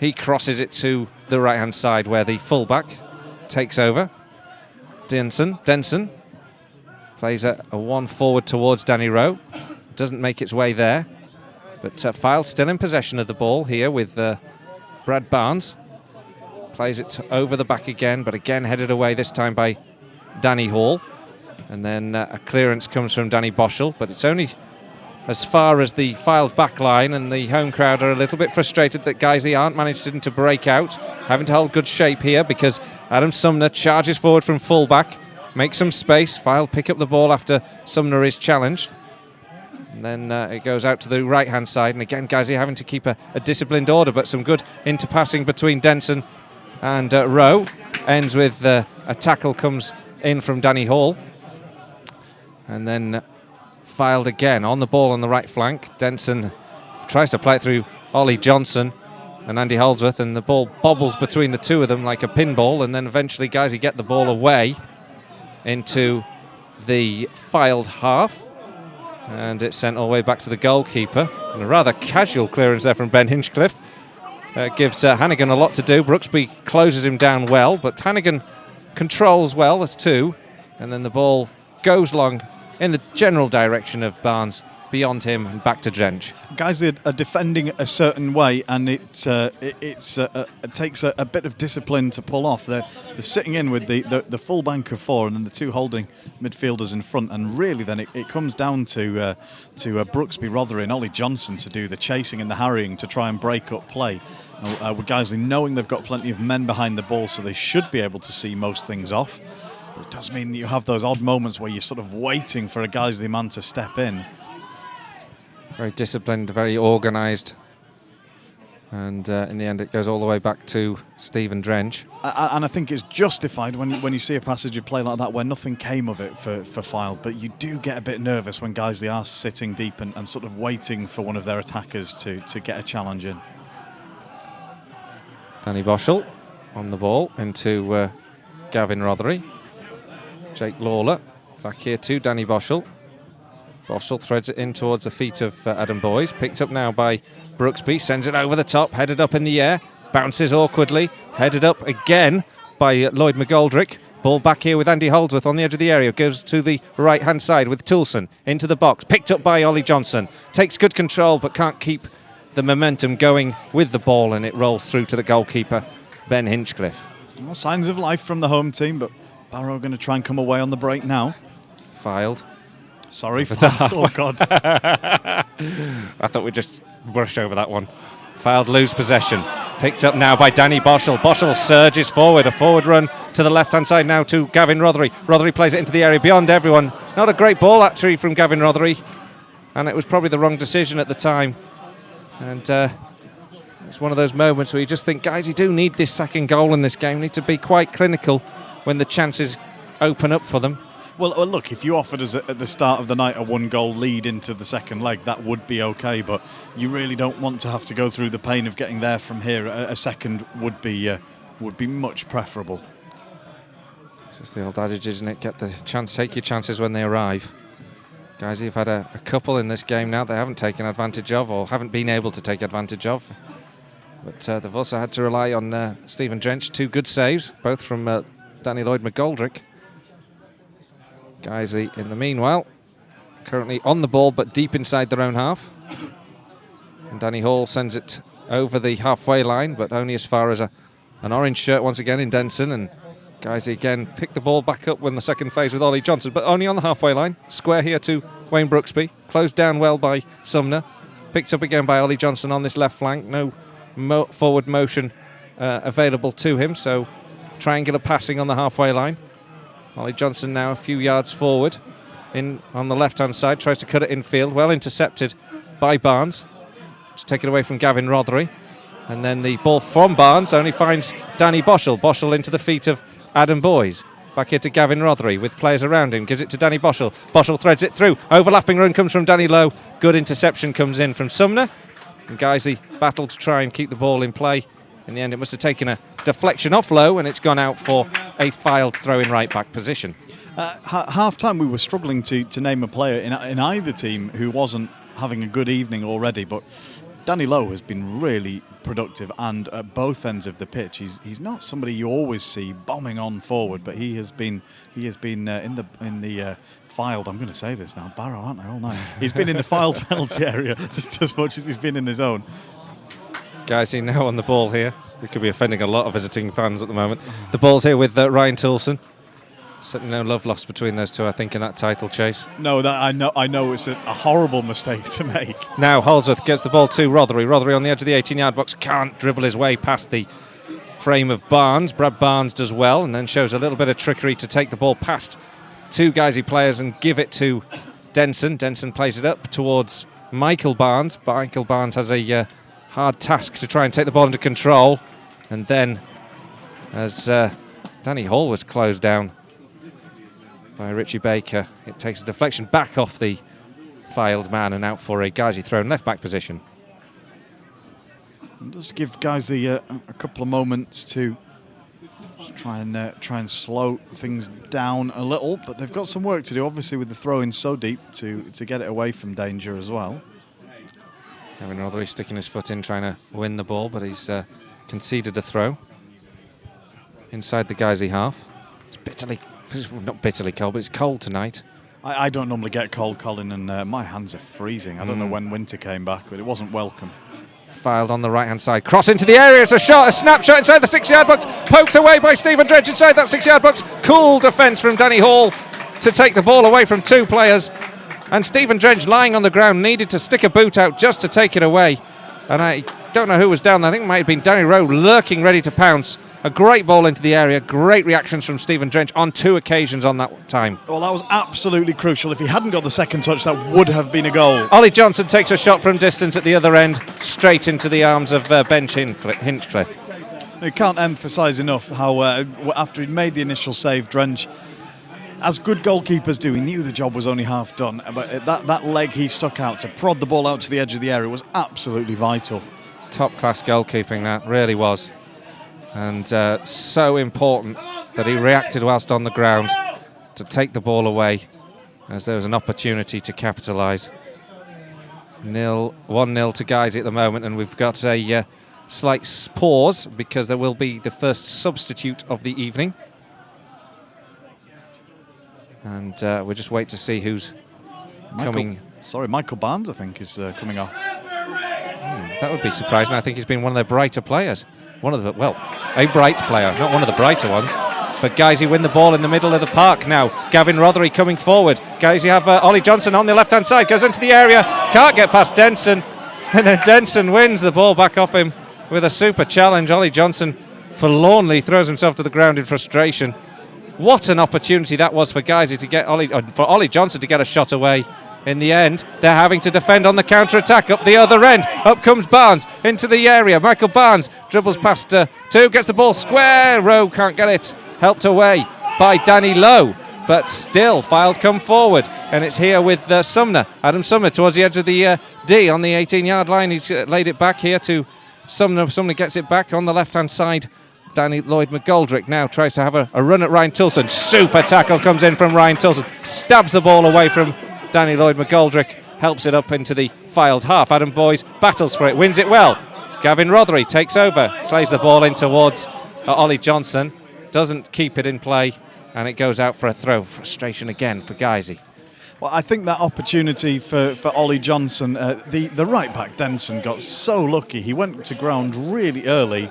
He crosses it to the right-hand side where the fullback takes over. Denson plays a one forward towards Danny Rowe. Doesn't make its way there. But Fylde still in possession of the ball here with Brad Barnes. Plays it over the back again, but again headed away this time by Danny Hall. And then a clearance comes from Danny Boschel, but it's only as far as the Fylde back line, and the home crowd are a little bit frustrated that Guiseley aren't managing to break out. Having to hold good shape here because Adam Sumner charges forward from fullback, makes some space. Fylde pick up the ball after Sumner is challenged. And then it goes out to the right-hand side, and again Guiseley having to keep a disciplined order, but some good interpassing between Denson and Rowe. Ends with a tackle comes in from Danny Hall. And then Fylde again on the ball on the right flank. Denson tries to play it through Ollie Johnson and Andy Holdsworth, and the ball bobbles between the two of them like a pinball, and then eventually Guiseley get the ball away into the Fylde half, and it's sent all the way back to the goalkeeper. And a rather casual clearance there from Ben Hinchcliffe. Gives Hannigan a lot to do. Brooksby closes him down well, but Hannigan controls well, that's two, and then the ball goes long in the general direction of Barnes, beyond him and back to Drench. Guys are defending a certain way, and it takes a bit of discipline to pull off. They're sitting in with the full bank of four, and then the two holding midfielders in front, and really then it comes down to Brooksby, Rothery and Ollie Johnson to do the chasing and the harrying to try and break up play. With Guiseley knowing they've got plenty of men behind the ball, so they should be able to see most things off. But it does mean that you have those odd moments where you're sort of waiting for a Guiseley man to step in. Very disciplined, very organised. And in the end, it goes all the way back to Stephen Drench. And I think it's justified when you see a passage of play like that where nothing came of it for Fylde, but you do get a bit nervous when Guiseley are sitting deep and sort of waiting for one of their attackers to get a challenge in. Danny Boschel on the ball into Gavin Rothery. Jake Lawler back here to Danny Boschel. Boschel threads it in towards the feet of Adam Boys. Picked up now by Brooksby. Sends it over the top. Headed up in the air. Bounces awkwardly. Headed up again by Lloyd McGoldrick. Ball back here with Andy Holdsworth on the edge of the area. Goes to the right-hand side with Toulson into the box. Picked up by Ollie Johnson. Takes good control but can't keep the momentum going with the ball, and it rolls through to the goalkeeper, Ben Hinchcliffe. Well, signs of life from the home team, but Barrow going to try and come away on the break now. Fylde. Sorry, Fylde. Oh, God. I thought we'd just brush over that one. Fylde lose possession. Picked up now by Danny Boschel. Boschel surges forward. A forward run to the left-hand side now to Gavin Rothery. Rothery plays it into the area beyond everyone. Not a great ball, actually, from Gavin Rothery. And it was probably the wrong decision at the time. And it's one of those moments where you just think, guys, you do need this second goal in this game. You need to be quite clinical when the chances open up for them. Well, look, if you offered us at the start of the night a one-goal lead into the second leg, that would be okay, but you really don't want to have to go through the pain of getting there from here. A second would be much preferable. It's just the old adage, isn't it? Get the chance, take your chances when they arrive. Guys, you've had a couple in this game now they haven't taken advantage of or haven't been able to take advantage of. But they've also had to rely on Stephen Drench. 2 good saves, both from Danny Lloyd McGoldrick. Guiseley, in the meanwhile, currently on the ball but deep inside their own half. And Danny Hall sends it over the halfway line, but only as far as an orange shirt once again in Denson. And Guiseley again pick the ball back up when the second phase with Ollie Johnson, but only on the halfway line. Square here to Wayne Brooksby. Closed down well by Sumner. Picked up again by Ollie Johnson on this left flank. No forward motion available to him, so triangular passing on the halfway line. Ollie Johnson now a few yards forward in on the left-hand side, tries to cut it infield, well intercepted by Barnes. It's taken away from Gavin Rothery. And then the ball from Barnes only finds Danny Boschel. Boschel into the feet of Adam Boys. Back here to Gavin Rothery with players around him. Gives it to Danny Boschel. Boschel threads it through. Overlapping run comes from Danny Lowe. Good interception comes in from Sumner. And Guiseley battled to try and keep the ball in play. In the end, it must have taken a deflection off Lowe, and it's gone out for a Fylde throw in right back position. Half-time, we were struggling to name a player in either team who wasn't having a good evening already, but Danny Lowe has been really productive, and at both ends of the pitch, he's not somebody you always see bombing on forward, but he has been in the Fylde. I'm going to say this now, Barrow, aren't I? All night. He's been in the Fylde penalty area just as much as he's been in his own. Guiseley now on the ball here. We could be offending a lot of visiting fans at the moment. The ball's here with Ryan Toulson. Certainly no love lost between those two, I think, in that title chase. No, I know it's a horrible mistake to make. Now Holdsworth gets the ball to Rothery. Rothery on the edge of the 18-yard box can't dribble his way past the frame of Barnes. Brad Barnes does well and then shows a little bit of trickery to take the ball past 2 Guiseley players and give it to Denson. Denson plays it up towards Michael Barnes. Michael Barnes has a hard task to try and take the ball under control. And then as Danny Hall was closed down by Richie Baker, it takes a deflection back off the Fylde man and out for a Guiseley throw in left back position. Just give Guiseley a couple of moments to try and slow things down a little, but they've got some work to do, obviously, with the throw in so deep to get it away from danger as well. Gavin Rothery sticking his foot in, trying to win the ball, but he's conceded a throw inside the Guiseley half. It's not bitterly cold, but it's cold tonight. I don't normally get cold, Colin, and my hands are freezing. I don't know when winter came back, but it wasn't welcome. Fylde on the right-hand side. Cross into the area. It's a snapshot inside the 6-yard box. Poked away by Stephen Drench inside that 6-yard box. Cool defence from Danny Hall to take the ball away from 2 players. And Stephen Drench, lying on the ground, needed to stick a boot out just to take it away. And I don't know who was down there. I think it might have been Danny Rowe lurking ready to pounce. A great ball into the area, great reactions from Stephen Drench on 2 occasions on that time. Well, that was absolutely crucial. If he hadn't got the second touch, that would have been a goal. Ollie Johnson takes a shot from distance at the other end, straight into the arms of Bench Hinchcliffe. You can't emphasise enough how, after he'd made the initial save, Drench, as good goalkeepers do, he knew the job was only half done. But that leg he stuck out to prod the ball out to the edge of the area was absolutely vital. Top-class goalkeeping, that really was. And so important that he reacted whilst on the ground to take the ball away as there was an opportunity to capitalise. 1-0 to Guiseley at the moment, and we've got a slight pause because there will be the first substitute of the evening. And we'll just wait to see who's coming. Michael Barnes, I think, is coming off. That would be surprising. I think he's been one of their brighter players. A bright player, not one of the brighter ones. But Guiseley win the ball in the middle of the park now. Gavin Rothery coming forward. Guiseley have Ollie Johnson on the left-hand side, goes into the area, can't get past Denson. And then Denson wins the ball back off him with a super challenge. Ollie Johnson forlornly throws himself to the ground in frustration. What an opportunity that was for Guiseley to get Ollie Johnson to get a shot away. In the end, they're having to defend on the counter-attack up the other end. Up comes Barnes into the area. Michael Barnes dribbles past 2, gets the ball square. Rowe can't get it. Helped away by Danny Lowe. But still, Fylde come forward. And it's here with Sumner. Adam Sumner towards the edge of the D on the 18-yard line. He's laid it back here to Sumner. Sumner gets it back on the left-hand side. Danny Lloyd McGoldrick now tries to have a run at Ryan Tilson. Super tackle comes in from Ryan Tilson. Stabs the ball away from Danny Lloyd McGoldrick, helps it up into the Fylde half. Adam Boyes battles for it, wins it well. Gavin Rothery takes over, plays the ball in towards Ollie Johnson, doesn't keep it in play, and it goes out for a throw. Frustration again for Guiseley. Well, I think that opportunity for Ollie Johnson, the right back Denson got so lucky. He went to ground really early.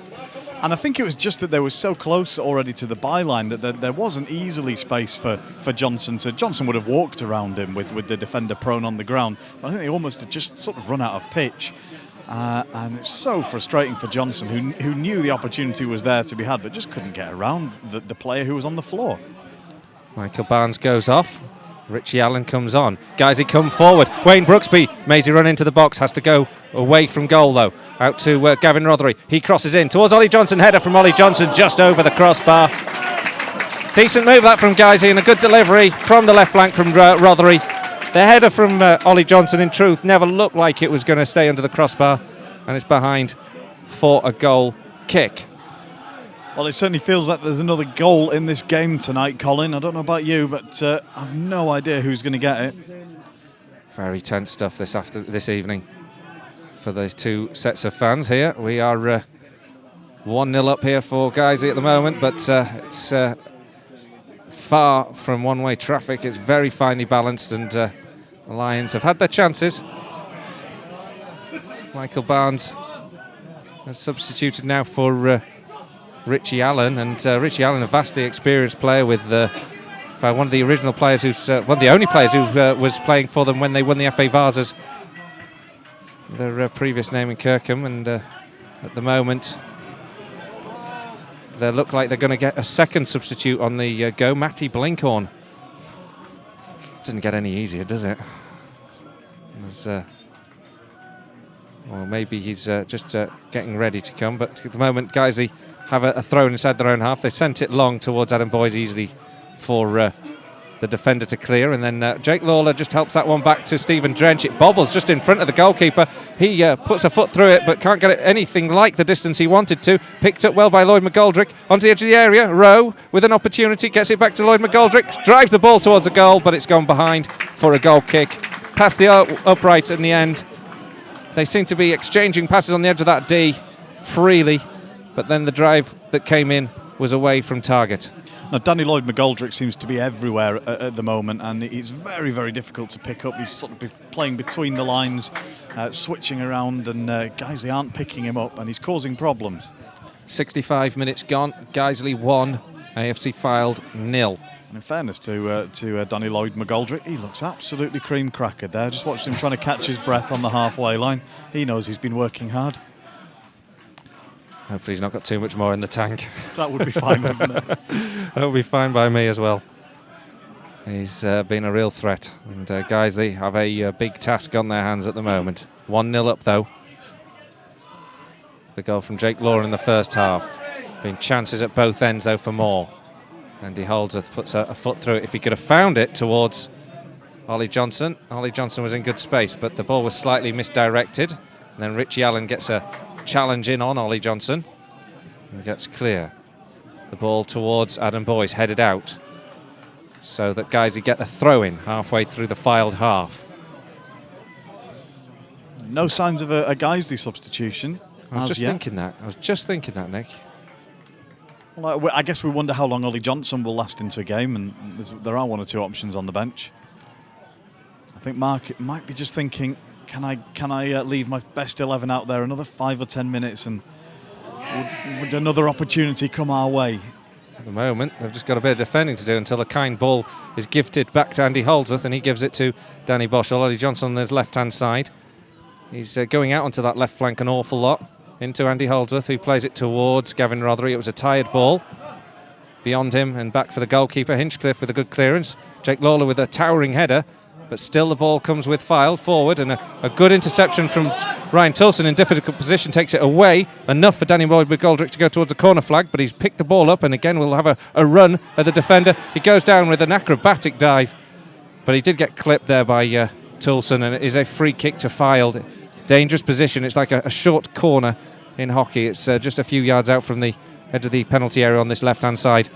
And I think it was just that they were so close already to the byline that there wasn't easily space for Johnson to. Johnson would have walked around him with the defender prone on the ground. But I think they almost had just sort of run out of pitch. And it's so frustrating for Johnson, who knew the opportunity was there to be had, but just couldn't get around the player who was on the floor. Michael Barnes goes off. Richie Allen comes on. Guiseley come forward. Wayne Brooksby, Maisie run into the box, has to go away from goal though. Out to Gavin Rothery. He crosses in towards Ollie Johnson. Header from Ollie Johnson just over the crossbar. Decent move that from Guiseley and a good delivery from the left flank from Rothery. The header from Ollie Johnson in truth never looked like it was going to stay under the crossbar, and it's behind for a goal kick. Well, it certainly feels like there's another goal in this game tonight, Colin. I don't know about you, but I've no idea who's going to get it. Very tense stuff this evening for the two sets of fans here. We are 1-0 up here for Guiseley at the moment, but it's far from one-way traffic. It's very finely balanced, and the Lions have had their chances. Michael Barnes has substituted now for Richie Allen, and Richie Allen, a vastly experienced player with one of the original players one of the only players who was playing for them when they won the FA Varsas, their previous name in Kirkham, and at the moment they look like they're going to get a second substitute on the go. Matty Blinkhorn. Doesn't get any easier, does it? Well, maybe he's just getting ready to come, but at the moment Guiseley have a throw inside their own half. They sent it long towards Adam Boyes easily for the defender to clear, and then Jake Lawler just helps that one back to Stephen Drench. It bobbles just in front of the goalkeeper. He puts a foot through it but can't get it anything like the distance he wanted to. Picked up well by Lloyd McGoldrick onto the edge of the area. Rowe with an opportunity, gets it back to Lloyd McGoldrick, drives the ball towards a goal, but it's gone behind for a goal kick. Past the upright in the end. They seem to be exchanging passes on the edge of that D freely, but then the drive that came in was away from target. Now, Danny Lloyd McGoldrick seems to be everywhere at the moment, and it's very, very difficult to pick up. He's sort of playing between the lines, switching around, and Guiseley aren't picking him up, and he's causing problems. 65 minutes gone. Guiseley 1, A.F.C. Fylde 0. And in fairness to Danny Lloyd McGoldrick, he looks absolutely cream crackered there. Just watched him trying to catch his breath on the halfway line. He knows he's been working hard. Hopefully he's not got too much more in the tank. That would be fine, wouldn't it? That would be fine by me as well. He's been a real threat. And Guiseley have a big task on their hands at the moment. 1-0 up, though. The goal from Jake Law in the first half. Been chances at both ends, though, for more. Andy Holdsworth puts a foot through it. If he could have found it towards Ollie Johnson. Ollie Johnson was in good space, but the ball was slightly misdirected. And then Richie Allen gets a challenge in on Ollie Johnson and gets clear. The ball towards Adam Boyce, headed out, so that Guiseley get a throw in halfway through the Fylde half. No signs of a Guiseley substitution. I was just thinking that, Nick. Well, I guess we wonder how long Ollie Johnson will last into a game, and there are one or two options on the bench. I think Mark might be just thinking, can I leave my best 11 out there another 5 or 10 minutes, and would another opportunity come our way? At the moment, they've just got a bit of defending to do until a kind ball is gifted back to Andy Holdsworth, and he gives it to Danny Boschel. Ollie Johnson on his left-hand side. He's going out onto that left flank an awful lot. Into Andy Holdsworth, who plays it towards Gavin Rothery. It was a tired ball. Beyond him and back for the goalkeeper. Hinchcliffe with a good clearance. Jake Lawler with a towering header. But still the ball comes with Fylde forward, and a good interception from Ryan Tulson in difficult position takes it away. Enough for Danny Lloyd McGoldrick to go towards the corner flag, but he's picked the ball up, and again we'll have a run at the defender. He goes down with an acrobatic dive, but he did get clipped there by Tulson, and it is a free kick to Fylde. Dangerous position. It's like a short corner in hockey. It's just a few yards out from the edge of the penalty area on this left-hand side,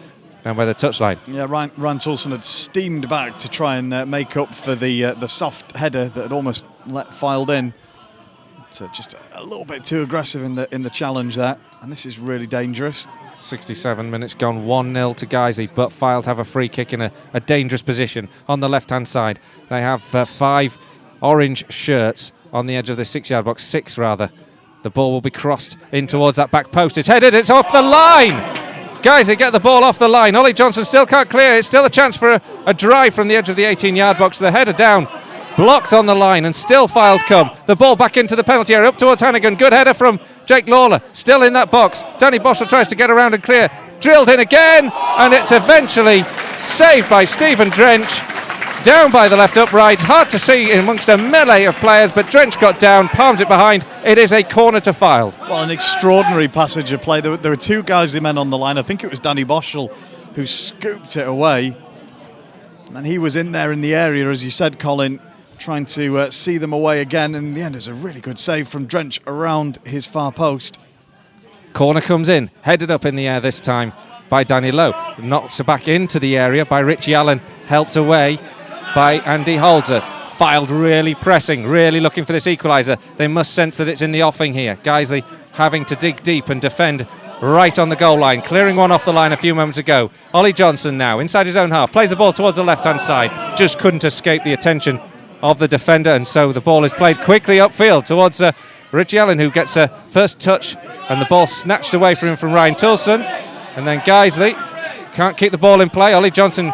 down by the touchline. Yeah, Ryan Tulson had steamed back to try and make up for the soft header that had almost let Fylde in. So just a little bit too aggressive in the challenge there, and this is really dangerous. 67 minutes gone, 1-0 to Guiseley, but Fylde have a free kick in a dangerous position on the left-hand side. They have 5 orange shirts on the edge of the 6-yard box, 6 rather. The ball will be crossed in towards that back post. It's headed, it's off the line! Guiseley get the ball off the line. Ollie Johnson still can't clear. It's still a chance for a drive from the edge of the 18-yard box. The header down, blocked on the line, and still Fylde come. The ball back into the penalty area, up towards Hannigan. Good header from Jake Lawler, still in that box. Danny Boschel tries to get around and clear. Drilled in again, and it's eventually saved by Stephen Drench. Down by the left upright. Hard to see amongst a melee of players, but Drench got down, palms it behind. It is a corner to Fylde. Well, an extraordinary passage of play. There were 2 Guiseley men on the line. I think it was Danny Boschel who scooped it away. And he was in there in the area, as you said, Colin, trying to see them away again. And in the end, it was a really good save from Drench around his far post. Corner comes in, headed up in the air this time by Danny Lowe. Knocked back into the area by Richie Allen, helped away by Andy Holdsworth. Fylde really pressing, really looking for this equaliser. They must sense that it's in the offing here. Guiseley having to dig deep and defend right on the goal line, clearing one off the line a few moments ago. Ollie Johnson now inside his own half, plays the ball towards the left-hand side, just couldn't escape the attention of the defender, and so the ball is played quickly upfield towards Richie Allen, who gets a first touch, and the ball snatched away from him from Ryan Tulson. And then Guiseley can't keep the ball in play. Ollie Johnson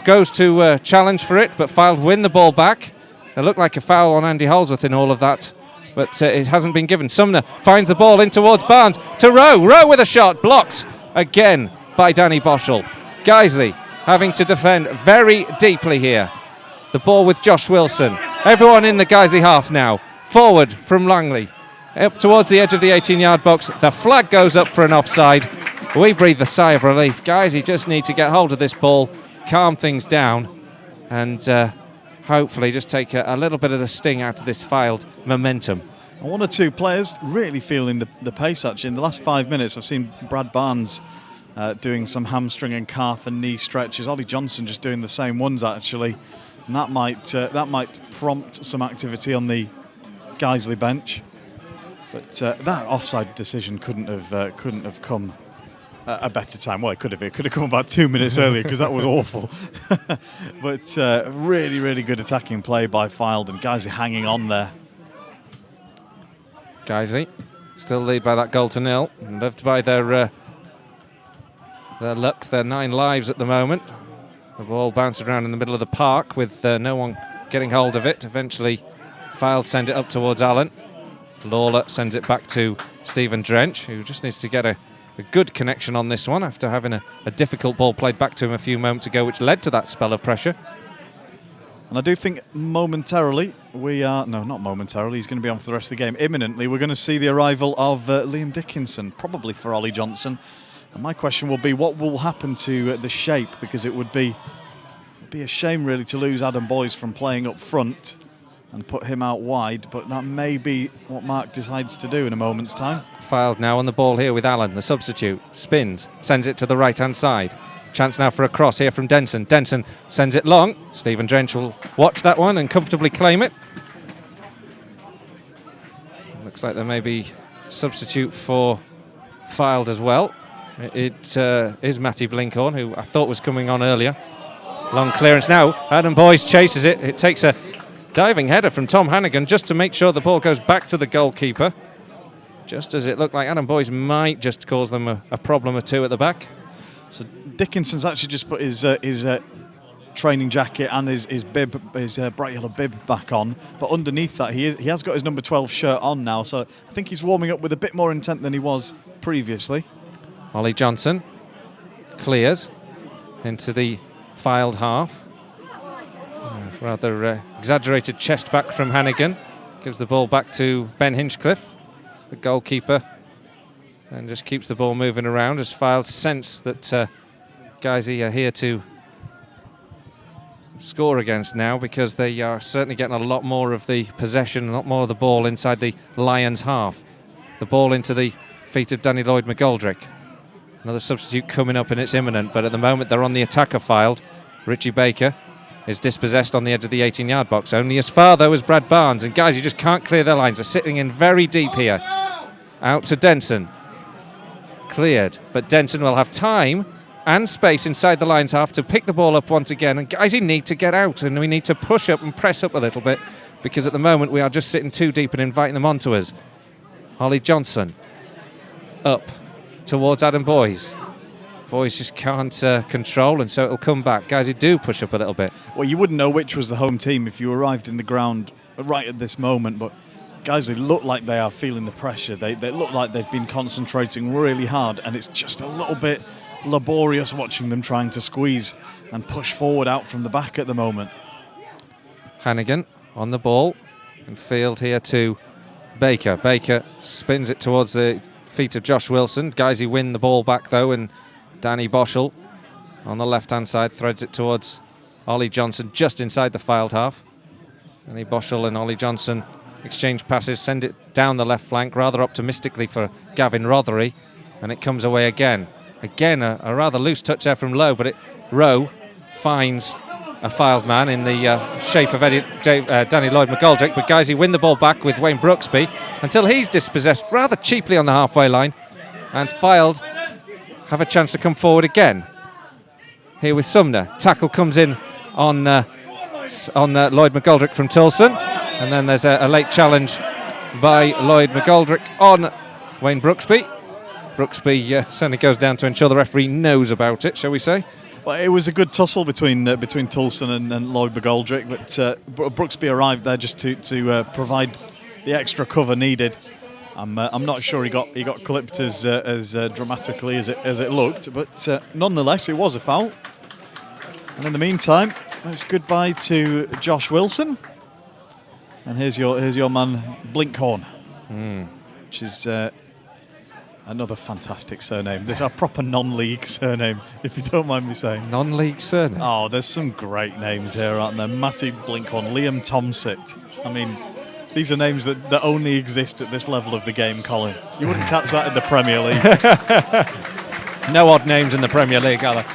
goes to challenge for it, but Fylde win the ball back. There looked like a foul on Andy Holdsworth in all of that, but it hasn't been given. Sumner finds the ball in towards Barnes to Rowe. Rowe with a shot, blocked again by Danny Boschel. Guiseley having to defend very deeply here. The ball with Josh Wilson. Everyone in the Guiseley half now. Forward from Langley. Up towards the edge of the 18-yard box. The flag goes up for an offside. We breathe a sigh of relief. Guiseley just need to get hold of this ball, calm things down, and hopefully just take a little bit of the sting out of this Fylde momentum. And 1 or 2 players really feeling the pace, actually. In the last 5 minutes, I've seen Brad Barnes doing some hamstring and calf and knee stretches. Ollie Johnson just doing the same ones, actually. And that might prompt some activity on the Guiseley bench. But that offside decision couldn't have come a better time. Well, it could have come about 2 minutes earlier, because that was awful. But really, really good attacking play by Fylde, and Guiseley hanging on there. Guiseley still lead by that goal to 0, and loved by their luck, their 9 lives at the moment. The ball bounced around in the middle of the park with no one getting hold of it. Eventually, Fylde send it up towards Allen. Lawler sends it back to Stephen Drench, who just needs to get a good connection on this one after having a difficult ball played back to him a few moments ago, which led to that spell of pressure. And I do think momentarily not momentarily, he's going to be on for the rest of the game. Imminently, we're going to see the arrival of Liam Dickinson, probably for Ollie Johnson. And my question will be, what will happen to the shape? Because it would be a shame really to lose Adam Boyes from playing up front and put him out wide, but that may be what Mark decides to do in a moment's time. Fylde now on the ball here with Allen, the substitute. Spins, sends it to the right-hand side. Chance now for a cross here from Denson. Denson sends it long. Stephen Drench will watch that one and comfortably claim it. Looks like there may be substitute for Fylde as well. It is Matty Blinkhorn, who I thought was coming on earlier. Long clearance now. Adam Boyes chases it. It takes a diving header from Tom Hannigan just to make sure the ball goes back to the goalkeeper. Just as it looked like Adam Boyes might just cause them a problem or two at the back. So Dickinson's actually just put his training jacket and his bib, his bright yellow bib back on. But underneath that, he has got his number 12 shirt on now. So I think he's warming up with a bit more intent than he was previously. Ollie Johnson clears into the Fylde half. Rather exaggerated chest back from Hannigan. Gives the ball back to Ben Hinchcliffe, the goalkeeper, and just keeps the ball moving around as Fylde sense that Guiseley are here to score against now, because they are certainly getting a lot more of the possession, a lot more of the ball inside the Lions half. The ball into the feet of Danny Lloyd McGoldrick. Another substitute coming up and it's imminent, but at the moment they're on the attacker Fylde. Richie Baker is dispossessed on the edge of the 18-yard box. Only as far, though, as Brad Barnes. And guys, you just can't clear their lines. They're sitting in very deep here. Out to Denson. Cleared. But Denson will have time and space inside the Lions half to pick the ball up once again. And guys, you need to get out. And we need to push up and press up a little bit, because at the moment we are just sitting too deep and inviting them onto us. Ollie Johnson up towards Adam Boyes. Boyes just can't control, and so it'll come back. Guys, who do push up a little bit. Well, you wouldn't know which was the home team if you arrived in the ground right at this moment, but guys, they look like they are feeling the pressure. They look like they've been concentrating really hard, and it's just a little bit laborious watching them trying to squeeze and push forward out from the back at the moment. Hannigan on the ball, and field here to Baker. Baker spins it towards the feet of Josh Wilson. Guys, who win the ball back, though, and Danny Boschel on the left-hand side threads it towards Ollie Johnson just inside the Fylde half. Danny Boschel and Ollie Johnson exchange passes, send it down the left flank rather optimistically for Gavin Rothery, and it comes away again. Again, a rather loose touch there from Lowe, but Rowe finds a Fylde man in the shape of Danny Lloyd McGoldrick. But guys, he win the ball back with Wayne Brooksby until he's dispossessed rather cheaply on the halfway line, and Fylde have a chance to come forward again. Here with Sumner. Tackle comes in on Lloyd McGoldrick from Tulson. And then there's a late challenge by Lloyd McGoldrick on Wayne Brooksby. Brooksby certainly goes down to ensure the referee knows about it, shall we say. Well, it was a good tussle between Tulson and Lloyd McGoldrick, but Brooksby arrived there just to provide the extra cover needed. I'm not sure he got clipped as dramatically as it looked, but nonetheless, it was a foul. And in the meantime, it's goodbye to Josh Wilson, and here's your man Blinkhorn, which is another fantastic surname. This is a proper non-league surname, if you don't mind me saying. Non-league surname. Oh, there's some great names here, aren't there? Matty Blinkhorn, Liam Tomsit. I mean, these are names that only exist at this level of the game, Colin. You wouldn't catch that in the Premier League. No odd names in the Premier League, are there?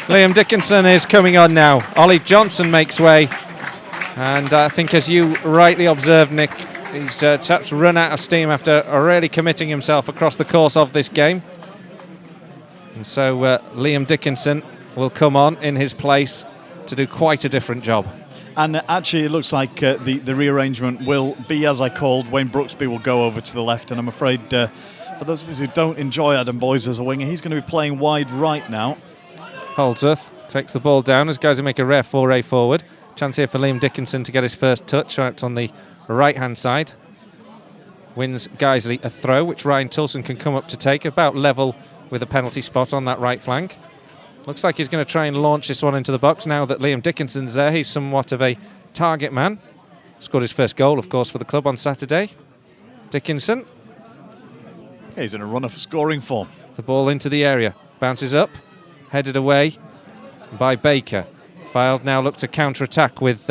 Liam Dickinson is coming on now. Ollie Johnson makes way. And I think, as you rightly observed, Nick, he's perhaps run out of steam after really committing himself across the course of this game. And so Liam Dickinson will come on in his place to do quite a different job. And actually, it looks like the rearrangement will be as I called. Wayne Brooksby will go over to the left, and I'm afraid for those of us who don't enjoy Adam Boyes as a winger, he's going to be playing wide right now. Holdsworth takes the ball down as guys make a rare foray forward. Chance here for Liam Dickinson to get his first touch out on the right-hand side. wins Guiseley a throw, which Ryan Tilson can come up to take, about level with a penalty spot on that right flank. Looks like he's going to try and launch this one into the box now that Liam Dickinson's there. He's somewhat of a target man. Scored his first goal, of course, for the club on Saturday. Dickinson. He's in a run of scoring form. The ball into the area. Bounces up. Headed away by Baker. Fylde now look to counter-attack with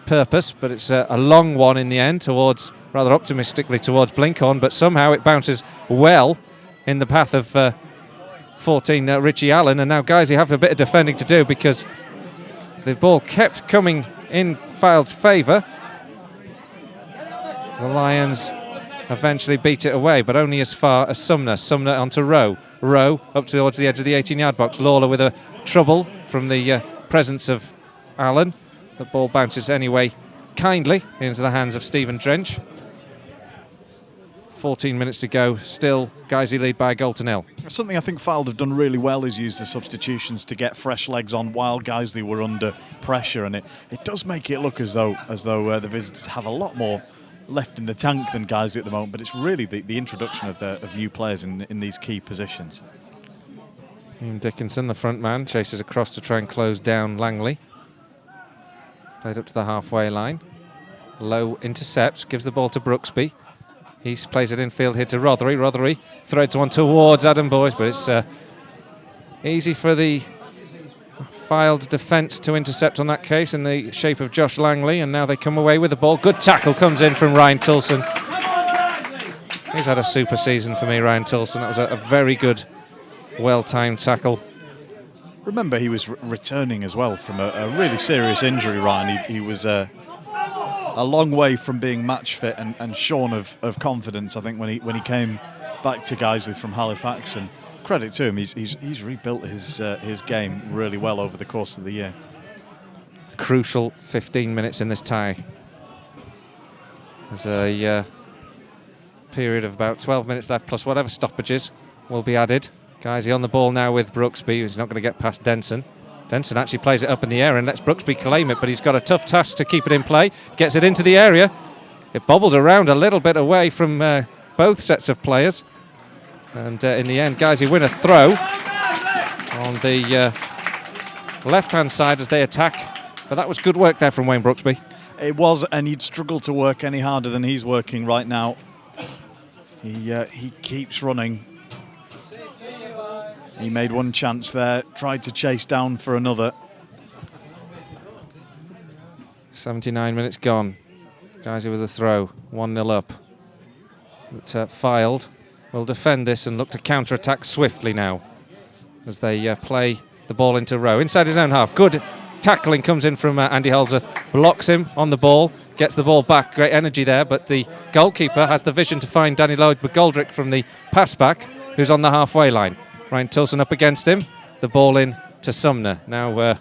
purpose, but it's a long one in the end towards, rather optimistically towards Blinkhorn, but somehow it bounces well in the path of 14 Richie Allen, and now Guiseley have a bit of defending to do because the ball kept coming in Fylde's favour. The Lions eventually beat it away, but only as far as Sumner. Sumner onto Rowe. Rowe up towards the edge of the 18-yard box. Lawler with a trouble from the presence of Allen. The ball bounces anyway kindly into the hands of Stephen Drench. 14 minutes to go, still Guiseley lead by a goal to nil. Something I think Fylde have done really well is use the substitutions to get fresh legs on while Guiseley were under pressure, and it does make it look as though the visitors have a lot more left in the tank than Guiseley at the moment, but it's really the introduction of new players in these key positions. Dickinson, the front man, chases across to try and close down Langley. Played up to the halfway line. Low intercepts, gives the ball to Brooksby. He plays it in field here to Rothery. Rothery threads one towards Adam Boyes, but it's easy for the Fylde defence to intercept on that case in the shape of Josh Langley, and now they come away with the ball. Good tackle comes in from Ryan Tilson. He's had a super season for me, Ryan Tilson. That was a very good, well-timed tackle. Remember, he was returning as well from a really serious injury, Ryan. He was a long way from being match fit and shorn of confidence, I think, when he came back to Guiseley from Halifax. And credit to him, he's rebuilt his game really well over the course of the year. Crucial 15 minutes in this tie. There's a period of about 12 minutes left, plus whatever stoppages will be added. Guiseley on the ball now with Brooksby, who's not going to get past Denson. Denson actually plays it up in the air and lets Brooksby claim it, but he's got a tough task to keep it in play. Gets it into the area. It bobbled around a little bit away from both sets of players. And in the end, Guiseley win a throw on the left-hand side as they attack. But that was good work there from Wayne Brooksby. It was, and he'd struggle to work any harder than he's working right now. He keeps running. He made one chance there, tried to chase down for another. 79 minutes gone. Guiseley with a throw, 1-0 up. But Fylde will defend this and look to counter-attack swiftly now as they play the ball into Rowe. Inside his own half, good tackling comes in from Andy Holdsworth. Blocks him on the ball, gets the ball back, great energy there, but the goalkeeper has the vision to find Danny Lloyd McGoldrick from the pass back, who's on the halfway line. Ryan Tilson up against him. The ball in to Sumner. Now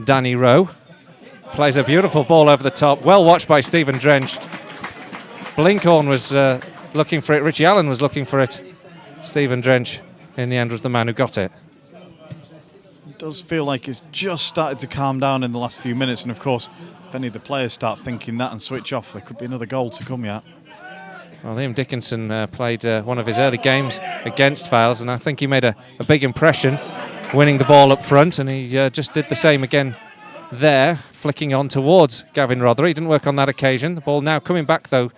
Danny Rowe plays a beautiful ball over the top. Well watched by Stephen Drench. Blinkhorn was looking for it. Richie Allen was looking for it. Stephen Drench, in the end, was the man who got it. It does feel like it's just started to calm down in the last few minutes. And, of course, if any of the players start thinking that and switch off, there could be another goal to come yet. Well, Liam Dickinson played one of his early games against Fylde, and I think he made a big impression winning the ball up front, and he just did the same again there, flicking on towards Gavin Rothery. Didn't work on that occasion. The ball now coming back, though,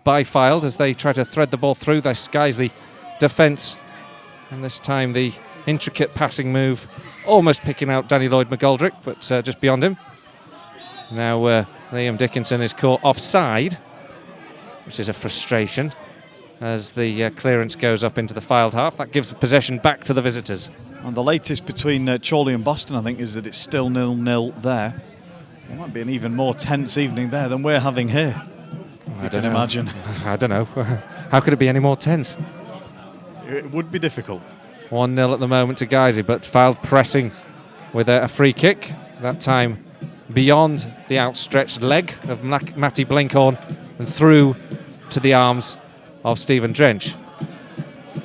by Fylde as they try to thread the ball through the Guiseley defence. And this time the intricate passing move, almost picking out Danny Lloyd McGoldrick, but just beyond him. Now Liam Dickinson is caught offside, which is a frustration as the clearance goes up into the Fylde half. That gives possession back to the visitors. And the latest between Chorley and Boston, I think, is that it's still 0-0 there. So there might be an even more tense evening there than we're having here. I don't know. Imagine. I don't know. How could it be any more tense? It would be difficult. 1-0 at the moment to Guiseley, but Fylde pressing with a free kick. That time beyond the outstretched leg of Matty Blinkhorn and through to the arms of Stephen Drench.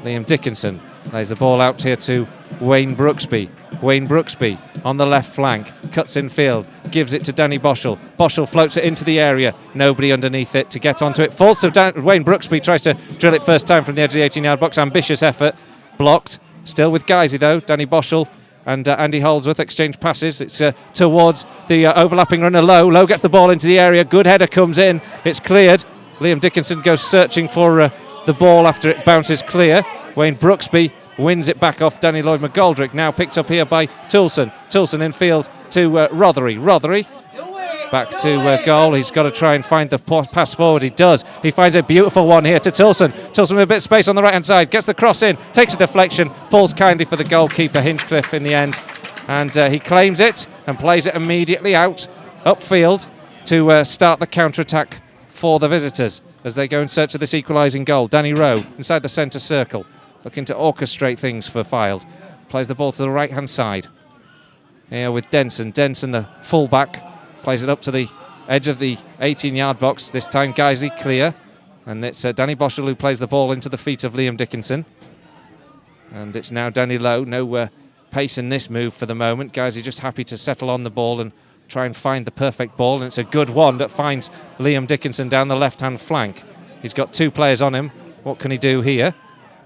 Liam Dickinson lays the ball out here to Wayne Brooksby. Wayne Brooksby on the left flank, cuts in field, gives it to Danny Boschel. Boschel floats it into the area, nobody underneath it to get onto it. Falls to Wayne Brooksby, tries to drill it first time from the edge of the 18-yard box. Ambitious effort, blocked. Still with Guiseley though. Danny Boschel and Andy Holdsworth exchange passes. It's towards the overlapping runner Lowe. Lowe gets the ball into the area. Good header comes in. It's cleared. Liam Dickinson goes searching for the ball after it bounces clear. Wayne Brooksby wins it back off Danny Lloyd McGoldrick. Now picked up here by Toulson. Toulson in field to Rothery. Rothery back to goal. He's got to try and find the pass forward. He does. He finds a beautiful one here to Toulson. Toulson with a bit of space on the right-hand side. Gets the cross in. Takes a deflection. Falls kindly for the goalkeeper, Hinchcliffe, in the end. And he claims it and plays it immediately out upfield to start the counter-attack for the visitors as they go in search of this equalising goal. Danny Rowe inside the centre circle, looking to orchestrate things for Fylde. Plays the ball to the right-hand side. Here with Denson. Denson, the full-back, plays it up to the edge of the 18-yard box. This time Guiseley clear. And it's Danny Boschel who plays the ball into the feet of Liam Dickinson. And it's now Danny Lowe. No pace in this move for the moment. Guiseley just happy to settle on the ball and try and find the perfect ball. And it's a good one that finds Liam Dickinson down the left-hand flank. He's got two players on him. What can he do here?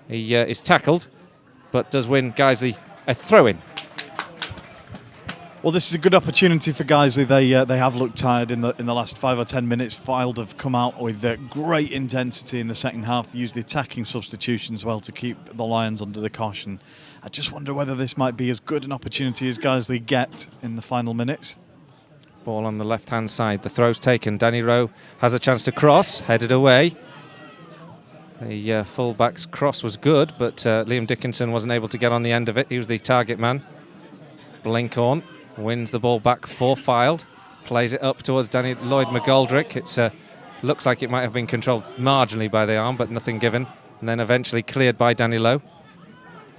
He is tackled, but does win Guiseley a throw-in. Well, this is a good opportunity for Guiseley. They have looked tired in the last 5 or 10 minutes. Fylde have come out with great intensity in the second half. They used the attacking substitutions well to keep the Lions under the caution. I just wonder whether this might be as good an opportunity as Guiseley get in the final minutes. Ball on the left-hand side. The throw's taken. Danny Rowe has a chance to cross, headed away. The full-back's cross was good, but Liam Dickinson wasn't able to get on the end of it. He was the target man. Blinkhorn wins the ball back for Fylde, plays it up towards Danny Lloyd McGoldrick. It looks like it might have been controlled marginally by the arm, but nothing given. And then eventually cleared by Danny Lowe.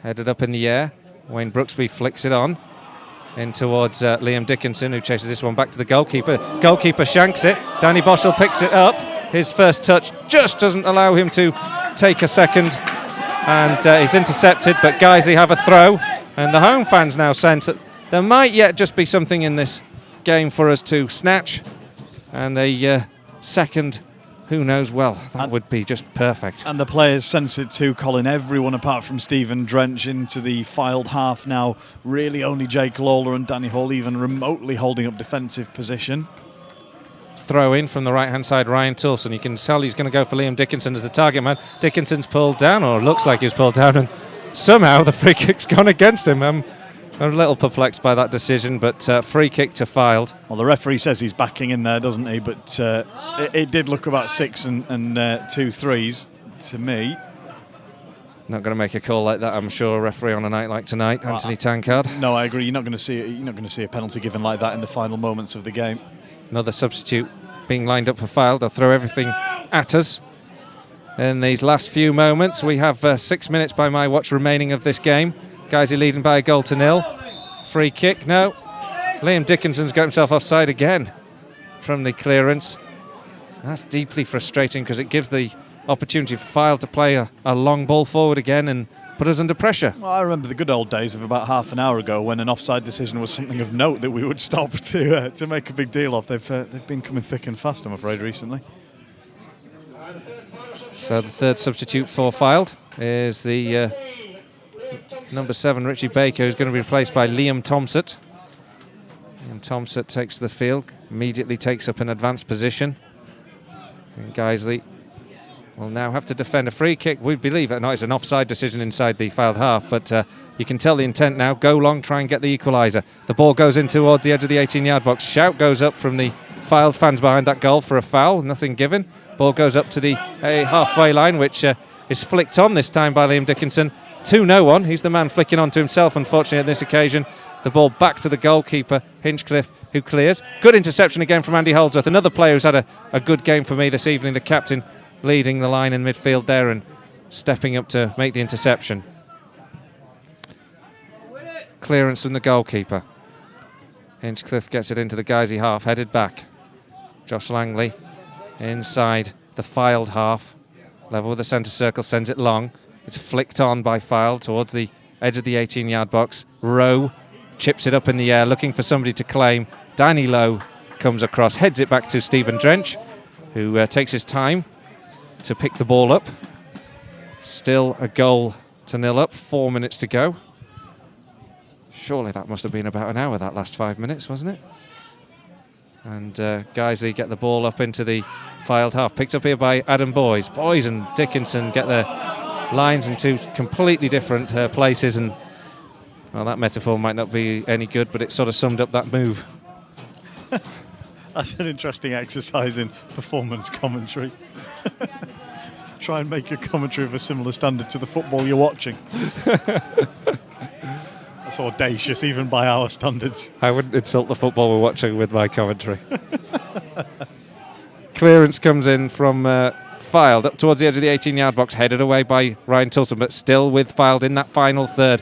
Headed up in the air. Wayne Brooksby flicks it on in towards Liam Dickinson, who chases this one back to the goalkeeper. Goalkeeper shanks it. Danny Boschel picks it up. His first touch just doesn't allow him to take a second, and he's intercepted, but Guiseley have a throw, and the home fans now sense that there might yet just be something in this game for us to snatch, and a second, who knows, well, that would be just perfect. And the players sense it too, Colin. Everyone apart from Stephen Drench into the Fylde half now. Really only Jake Lawler and Danny Hall even remotely holding up defensive position. Throw in from the right-hand side, Ryan Toulson. You can tell he's going to go for Liam Dickinson as the target man. Dickinson's pulled down, or looks like he was pulled down, and somehow the free kick's gone against him. I'm a little perplexed by that decision, but free kick to Fylde. Well, the referee says he's backing in there, doesn't he? But it did look about 6 and 2 threes to me. Not going to make a call like that, I'm sure. A referee on a night like tonight, Anthony Tankard. No, I agree. You're not going to see a penalty given like that in the final moments of the game. Another substitute being lined up for Fylde. They'll throw everything at us in these last few moments. We have 6 minutes by my watch remaining of this game. Guiseley leading by a goal to 0. Free kick, no. Liam Dickinson's got himself offside again from the clearance. That's deeply frustrating because it gives the opportunity for Fylde to play a long ball forward again and put us under pressure. Well, I remember the good old days of about half an hour ago when an offside decision was something of note that we would stop to make a big deal of. They've been coming thick and fast, I'm afraid, recently. So the third substitute for Fylde is the number 7, Richie Baker, who's going to be replaced by Liam Thomsett. Liam Thomsett takes the field, immediately takes up an advanced position. And Guiseley will now have to defend a free kick. We believe it. No, it's an offside decision inside the Fylde half, but you can tell the intent now. Go long, try and get the equaliser. The ball goes in towards the edge of the 18-yard box. Shout goes up from the Fylde fans behind that goal for a foul. Nothing given. Ball goes up to the halfway line, which is flicked on this time by Liam Dickinson. 2-0 He's the man flicking onto himself, unfortunately, on this occasion. The ball back to the goalkeeper, Hinchcliffe, who clears. Good interception again from Andy Holdsworth. Another player who's had a good game for me this evening, the captain, leading the line in midfield there and stepping up to make the interception. Clearance from the goalkeeper. Hinchcliffe gets it into the Guiseley half, headed back. Josh Langley inside the Fylde half. Level with the centre circle, sends it long. It's flicked on by Fylde towards the edge of the 18-yard box. Rowe chips it up in the air, looking for somebody to claim. Danny Lowe comes across, heads it back to Stephen Drench, who takes his time to pick the ball up. Still a goal to 0 up, 4 minutes to go. Surely that must have been about an hour, that last 5 minutes, wasn't it? And Guiseley get the ball up into the Fylde half. Picked up here by Adam Boys. Boys and Dickinson get their lines in two completely different places. And, well, that metaphor might not be any good, but it sort of summed up that move. That's an interesting exercise in performance commentary. Try and make your commentary of a similar standard to the football you're watching. That's audacious, even by our standards. I wouldn't insult the football we're watching with my commentary. Clearance comes in from Fylde up towards the edge of the 18-yard box, headed away by Ryan Tulson, but still with Fylde in that final third.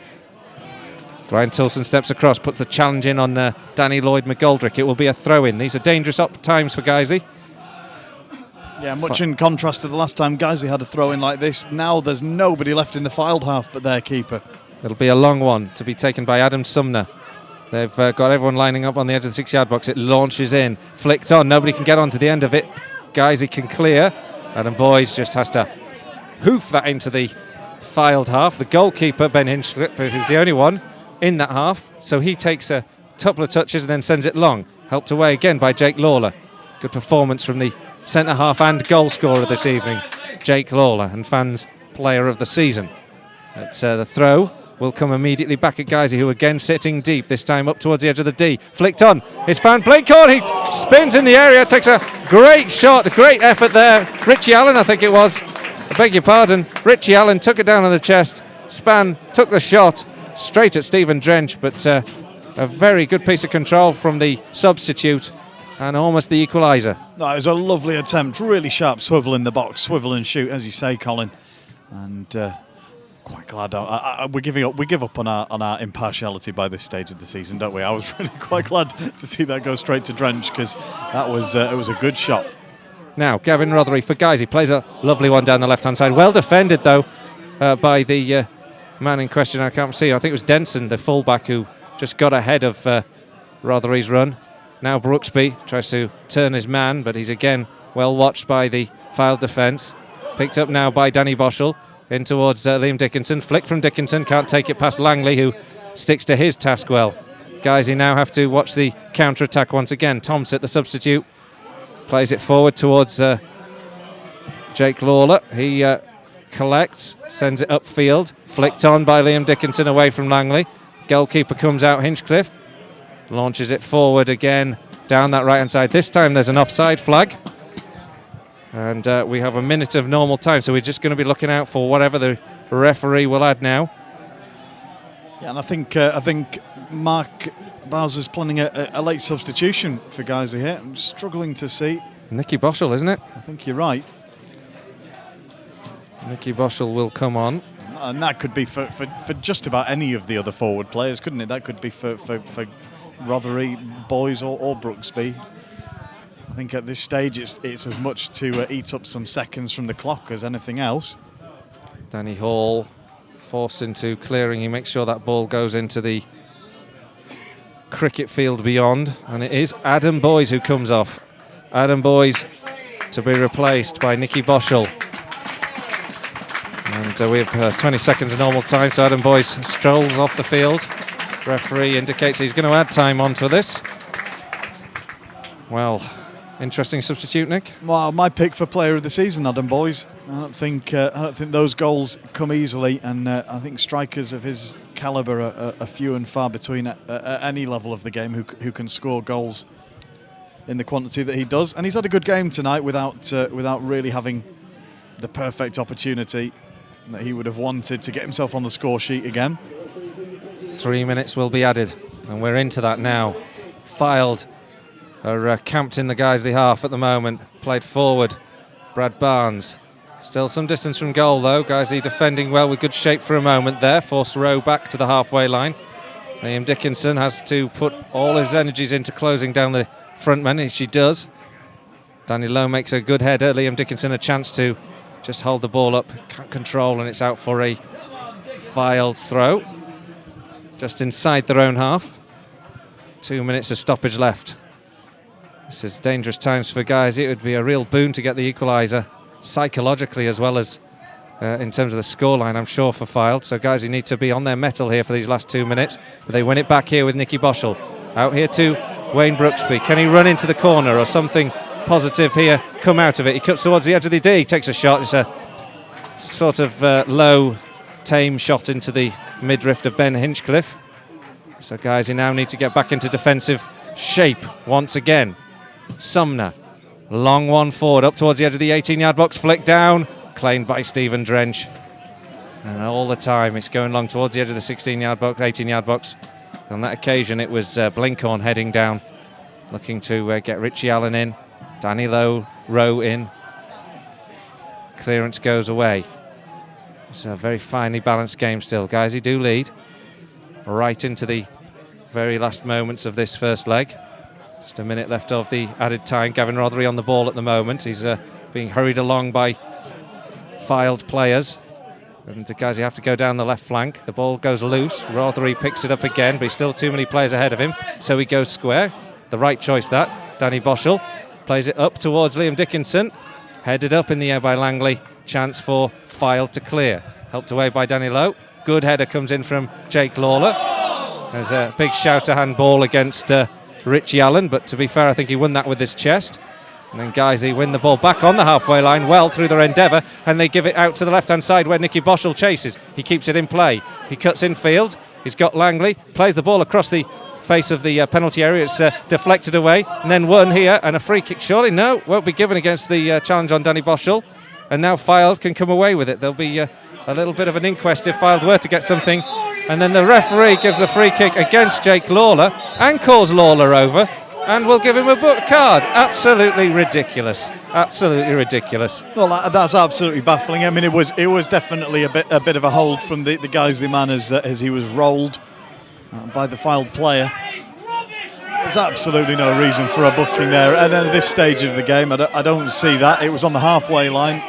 Ryan Tulson steps across, puts the challenge in on Danny Lloyd McGoldrick. It will be a throw-in. These are dangerous up times for Guiseley. Yeah, much in contrast to the last time Guiseley had a throw-in like this. Now there's nobody left in the Fylde half but their keeper. It'll be a long one to be taken by Adam Sumner. They've got everyone lining up on the edge of the 6-yard box. It launches in, flicked on. Nobody can get onto the end of it. Guiseley can clear. Adam Boys just has to hoof that into the Fylde half. The goalkeeper, Ben Hinchcliffe, is the only one in that half. So he takes a couple of touches and then sends it long. Helped away again by Jake Lawler. Good performance from the centre half and goal scorer this evening, Jake Lawler, and fans' player of the season. It's the throw will come immediately back at Guiseley, who again sitting deep, this time up towards the edge of the D. Flicked on, it's found Blinkhorn, he spins in the area, takes a great shot, a great effort there. Richie Allen, I think it was, I beg your pardon. Richie Allen took it down on the chest, Span took the shot straight at Stephen Drench, but a very good piece of control from the substitute and almost the equaliser. No, it was a lovely attempt, really sharp swivel in the box, swivel and shoot, as you say, Colin. And quite glad we give up on our impartiality by this stage of the season, don't we? I was really quite glad to see that go straight to Drench, because that was it was a good shot. Now Gavin Rothery for Guiseley plays a lovely one down the left-hand side. Well defended though by the man in question. I can't see. I think it was Denson, the fullback, who just got ahead of Rothery's run. Now Brooksby tries to turn his man, but he's again well watched by the Fylde defence. Picked up now by Danny Boschel. In towards Liam Dickinson. Flick from Dickinson, can't take it past Langley, who sticks to his task well. Guiseley now have to watch the counter-attack once again. Tomsit, the substitute, plays it forward towards Jake Lawler. He collects, sends it upfield. Flicked on by Liam Dickinson away from Langley. Goalkeeper comes out, Hinchcliffe. Launches it forward again down that right-hand side. This time there's an offside flag. And we have a minute of normal time, so we're just going to be looking out for whatever the referee will add now. Yeah, and I think Mark Bowser's planning a late substitution for Guiseley here. I'm struggling to see. Nicky Boschel, isn't it? I think you're right. Nicky Boschel will come on. And that could be for just about any of the other forward players, couldn't it? That could be for Rothery, Boys or Brooksby. I think at this stage it's as much to eat up some seconds from the clock as anything else. Danny Hall forced into clearing. He makes sure that ball goes into the cricket field beyond, and it is Adam Boys who comes off. Adam Boys to be replaced by Nicky Boschel. And we have 20 seconds of normal time, so Adam Boys strolls off the field. Referee indicates he's going to add time onto this. Well, interesting substitute, Nick. Well, my pick for player of the season, Adam Boys. I don't think those goals come easily, and I think strikers of his calibre are few and far between at any level of the game who can score goals in the quantity that he does. And he's had a good game tonight without really having the perfect opportunity that he would have wanted to get himself on the score sheet again. 3 minutes will be added, and we're into that now. Fylde are camped in the Guiseley half at the moment. Played forward, Brad Barnes. Still some distance from goal though. Guiseley defending well with good shape for a moment there. Force Rowe back to the halfway line. Liam Dickinson has to put all his energies into closing down the front man, and she does. Danny Lowe makes a good header. Liam Dickinson a chance to just hold the ball up. Can't control, and it's out for a Fylde throw. Just inside their own half. 2 minutes of stoppage left. This is dangerous times for Guiseley. It would be a real boon to get the equaliser, psychologically as well as in terms of the scoreline, I'm sure, for Fylde. So Guiseley need to be on their mettle here for these last 2 minutes. But they win it back here with Nicky Boschel. Out here to Wayne Brooksby. Can he run into the corner or something positive here come out of it? He cuts towards the edge of the D, takes a shot. It's a sort of low, tame shot into the midriff of Ben Hinchcliffe. So Guiseley now need to get back into defensive shape once again. Sumner, long one forward up towards the edge of the 18-yard box, flick down, claimed by Stephen Drench. And all the time it's going long towards the edge of the 16-yard box, 18-yard box. On that occasion it was Blinkhorn heading down, looking to get Richie Allen in. Danny Rowe in. Clearance goes away. It's a very finely balanced game still. Guiseley do lead right into the very last moments of this first leg. Just a minute left of the added time. Gavin Rothery on the ball at the moment. He's being hurried along by Fylde players. And the Guiseley have to go down the left flank. The ball goes loose. Rothery picks it up again, but he's still too many players ahead of him. So he goes square. The right choice, that. Danny Boschel plays it up towards Liam Dickinson. Headed up in the air by Langley. Chance for Fylde to clear. Helped away by Danny Lowe. Good header comes in from Jake Lawler. There's a big shout-to handball against Richie Allen, but to be fair, I think he won that with his chest. And then Guiseley win the ball back on the halfway line, well through their endeavour, and they give it out to the left-hand side where Nicky Boschel chases. He keeps it in play. He cuts in field. He's got Langley, plays the ball across the face of the penalty area. It's deflected away, and then won here, and a free kick surely. No, won't be given against the challenge on Danny Boschel. And now Fylde can come away with it. There'll be a little bit of an inquest if Fylde were to get something. And then the referee gives a free kick against Jake Lawler and calls Lawler over and will give him a book card. Absolutely ridiculous. Absolutely ridiculous. Well, that's absolutely baffling. I mean, it was definitely a bit of a hold from the Guiseley man as he was rolled by the Fylde player. There's absolutely no reason for a booking there. And at this stage of the game, I don't see that. It was on the halfway line.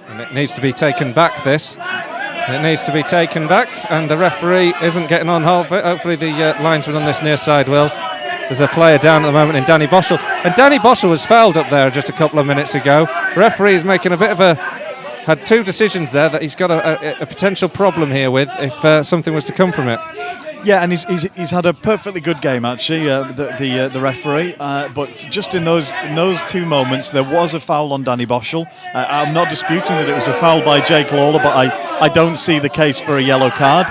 And it needs to be taken back, this. It needs to be taken back, and the referee isn't getting on hold of it. Hopefully the linesman on this near side will. There's a player down at the moment in Danny Boschel. And Danny Boschel was fouled up there just a couple of minutes ago. Referee is making a bit of a... had two decisions there that he's got a potential problem here with if something was to come from it. Yeah, and he's had a perfectly good game actually, the referee. But just in those two moments, there was a foul on Danny Boschel. I'm not disputing that it was a foul by Jake Lawler, but I don't see the case for a yellow card.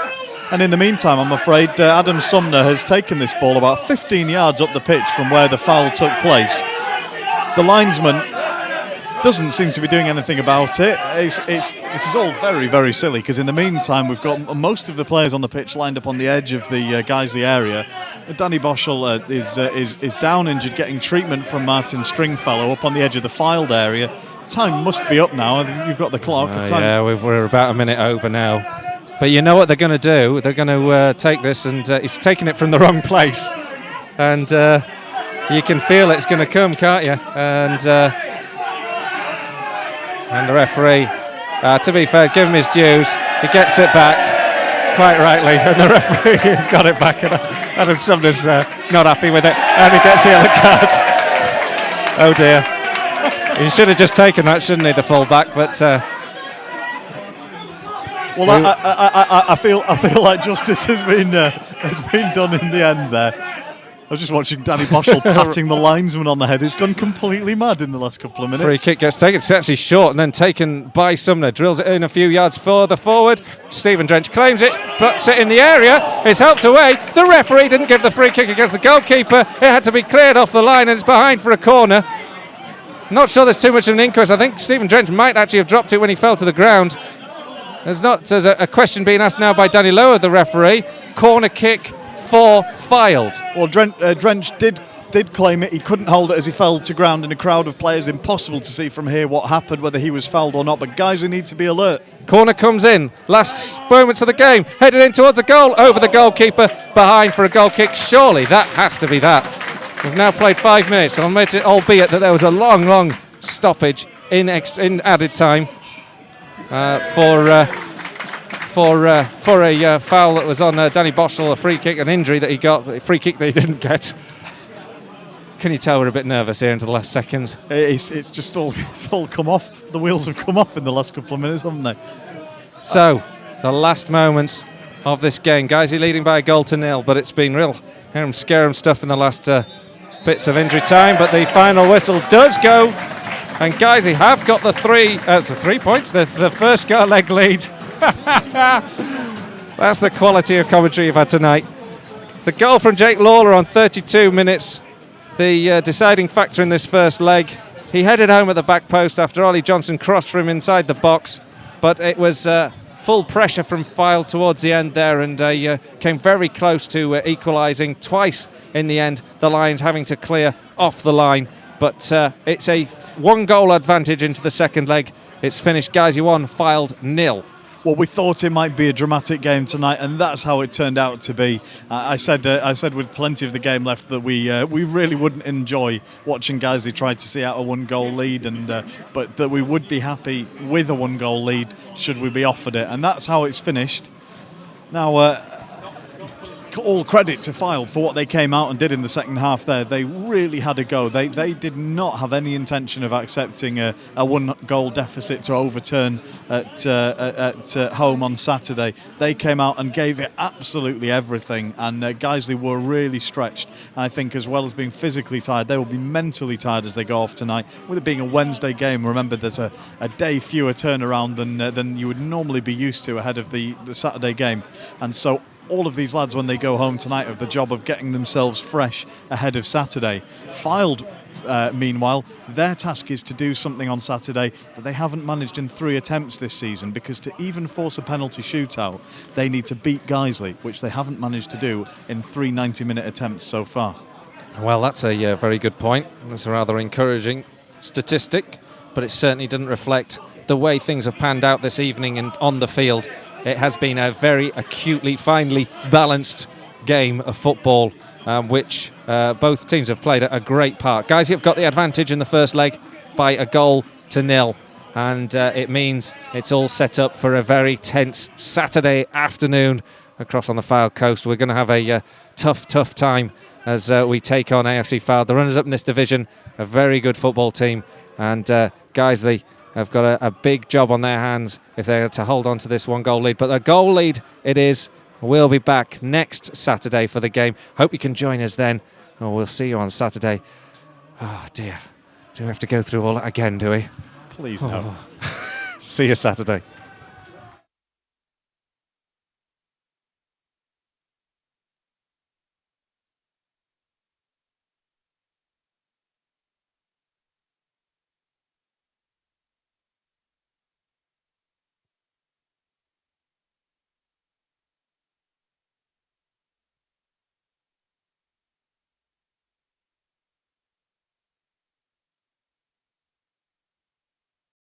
And in the meantime, I'm afraid Adam Sumner has taken this ball about 15 yards up the pitch from where the foul took place. The linesman doesn't seem to be doing anything about it. This is all very, very silly, because in the meantime we've got most of the players on the pitch lined up on the edge of the Guiseley area. Danny Boschel is down injured, getting treatment from Martin Stringfellow up on the edge of the Fylde area. Time must be up now. You've got the clock. Yeah, we're about a minute over now. But you know what they're going to do? They're going to take this, and he's taking it from the wrong place. And you can feel it's going to come, can't you? And the referee, to be fair, give him his dues. He gets it back, quite rightly, and the referee has got it back. And Adam Sumner's not happy with it, and he gets the yellow card. Oh dear. He should have just taken that, shouldn't he, the full back? But well, I feel like justice has been done in the end there. I was just watching Danny Boschel patting the linesman on the head. He's gone completely mad in the last couple of minutes. Free kick gets taken. It's actually short and then taken by Sumner. Drills it in a few yards further forward. Stephen Drench claims it, puts it in the area. It's helped away. The referee didn't give the free kick against the goalkeeper. It had to be cleared off the line, and it's behind for a corner. Not sure there's too much of an inquest. I think Stephen Drench might actually have dropped it when he fell to the ground. There's a question being asked now by Danny Lowe, the referee. Corner kick for Fylde. Well, Drench did claim it. He couldn't hold it as he fell to ground in a crowd of players. Impossible to see from here what happened, whether he was fouled or not. But guys, who need to be alert. Corner comes in. Last moments of the game. Headed in towards a goal. Over the goalkeeper. Behind for a goal kick. Surely that has to be that. We've now played 5 minutes, albeit that there was a long stoppage in added time for for a foul that was on Danny Boschel, a free kick, an injury that he got, a free kick that he didn't get. Can you tell we're a bit nervous here into the last seconds? It's just it's all come off. The wheels have come off in the last couple of minutes, haven't they? So, the last moments of this game. Guiseley leading by a goal to nil, but it's been real harem-scarum stuff in the last bits of injury time. But the final whistle does go, and Guiseley have got the 3 points, the first goal leg lead. That's the quality of commentary you've had tonight. The goal from Jake Lawler on 32 minutes, the deciding factor in this first leg. He headed home at the back post after Ollie Johnson crossed from inside the box, but it was full pressure from Fylde towards the end there, and came very close to equalising twice in the end, the Lions having to clear off the line. But it's a 1-goal advantage into the second leg. It's finished Guiseley 1, Fylde 0. Well, we thought it might be a dramatic game tonight, and that's how it turned out to be. I said with plenty of the game left that we really wouldn't enjoy watching Guiseley try to see out a 1-goal lead, but that we would be happy with a 1-goal lead should we be offered it, and that's how it's finished. Now, all credit to Fylde for what they came out and did in the second half there. They really had a go. They did not have any intention of accepting a 1-goal deficit to overturn at home on Saturday. They came out and gave it absolutely everything, and Guiseley were really stretched. I think as well as being physically tired, they will be mentally tired as they go off tonight. With it being a Wednesday game, remember there's a day fewer turnaround than you would normally be used to ahead of the Saturday game, and so all of these lads, when they go home tonight, have the job of getting themselves fresh ahead of Saturday. Fylde, meanwhile, their task is to do something on Saturday that they haven't managed in 3 attempts this season, because to even force a penalty shootout, they need to beat Guiseley, which they haven't managed to do in 3 90-minute attempts so far. Well, that's a very good point. That's a rather encouraging statistic, but it certainly didn't reflect the way things have panned out this evening and on the field. It has been a very acutely, finely balanced game of football, which both teams have played a great part. Guiseley have got the advantage in the first leg by 1-0, and it means it's all set up for a very tense Saturday afternoon across on the Fylde coast. We're going to have a tough time as we take on A.F.C. Fylde, the runners-up in this division, a very good football team, and Guiseley have got a big job on their hands if they're to hold on to this 1-goal lead. But a goal lead it is. We'll be back next Saturday for the game. Hope you can join us then. Oh, we'll see you on Saturday. Oh, dear. Do we have to go through all that again, do we? Please no. See you Saturday.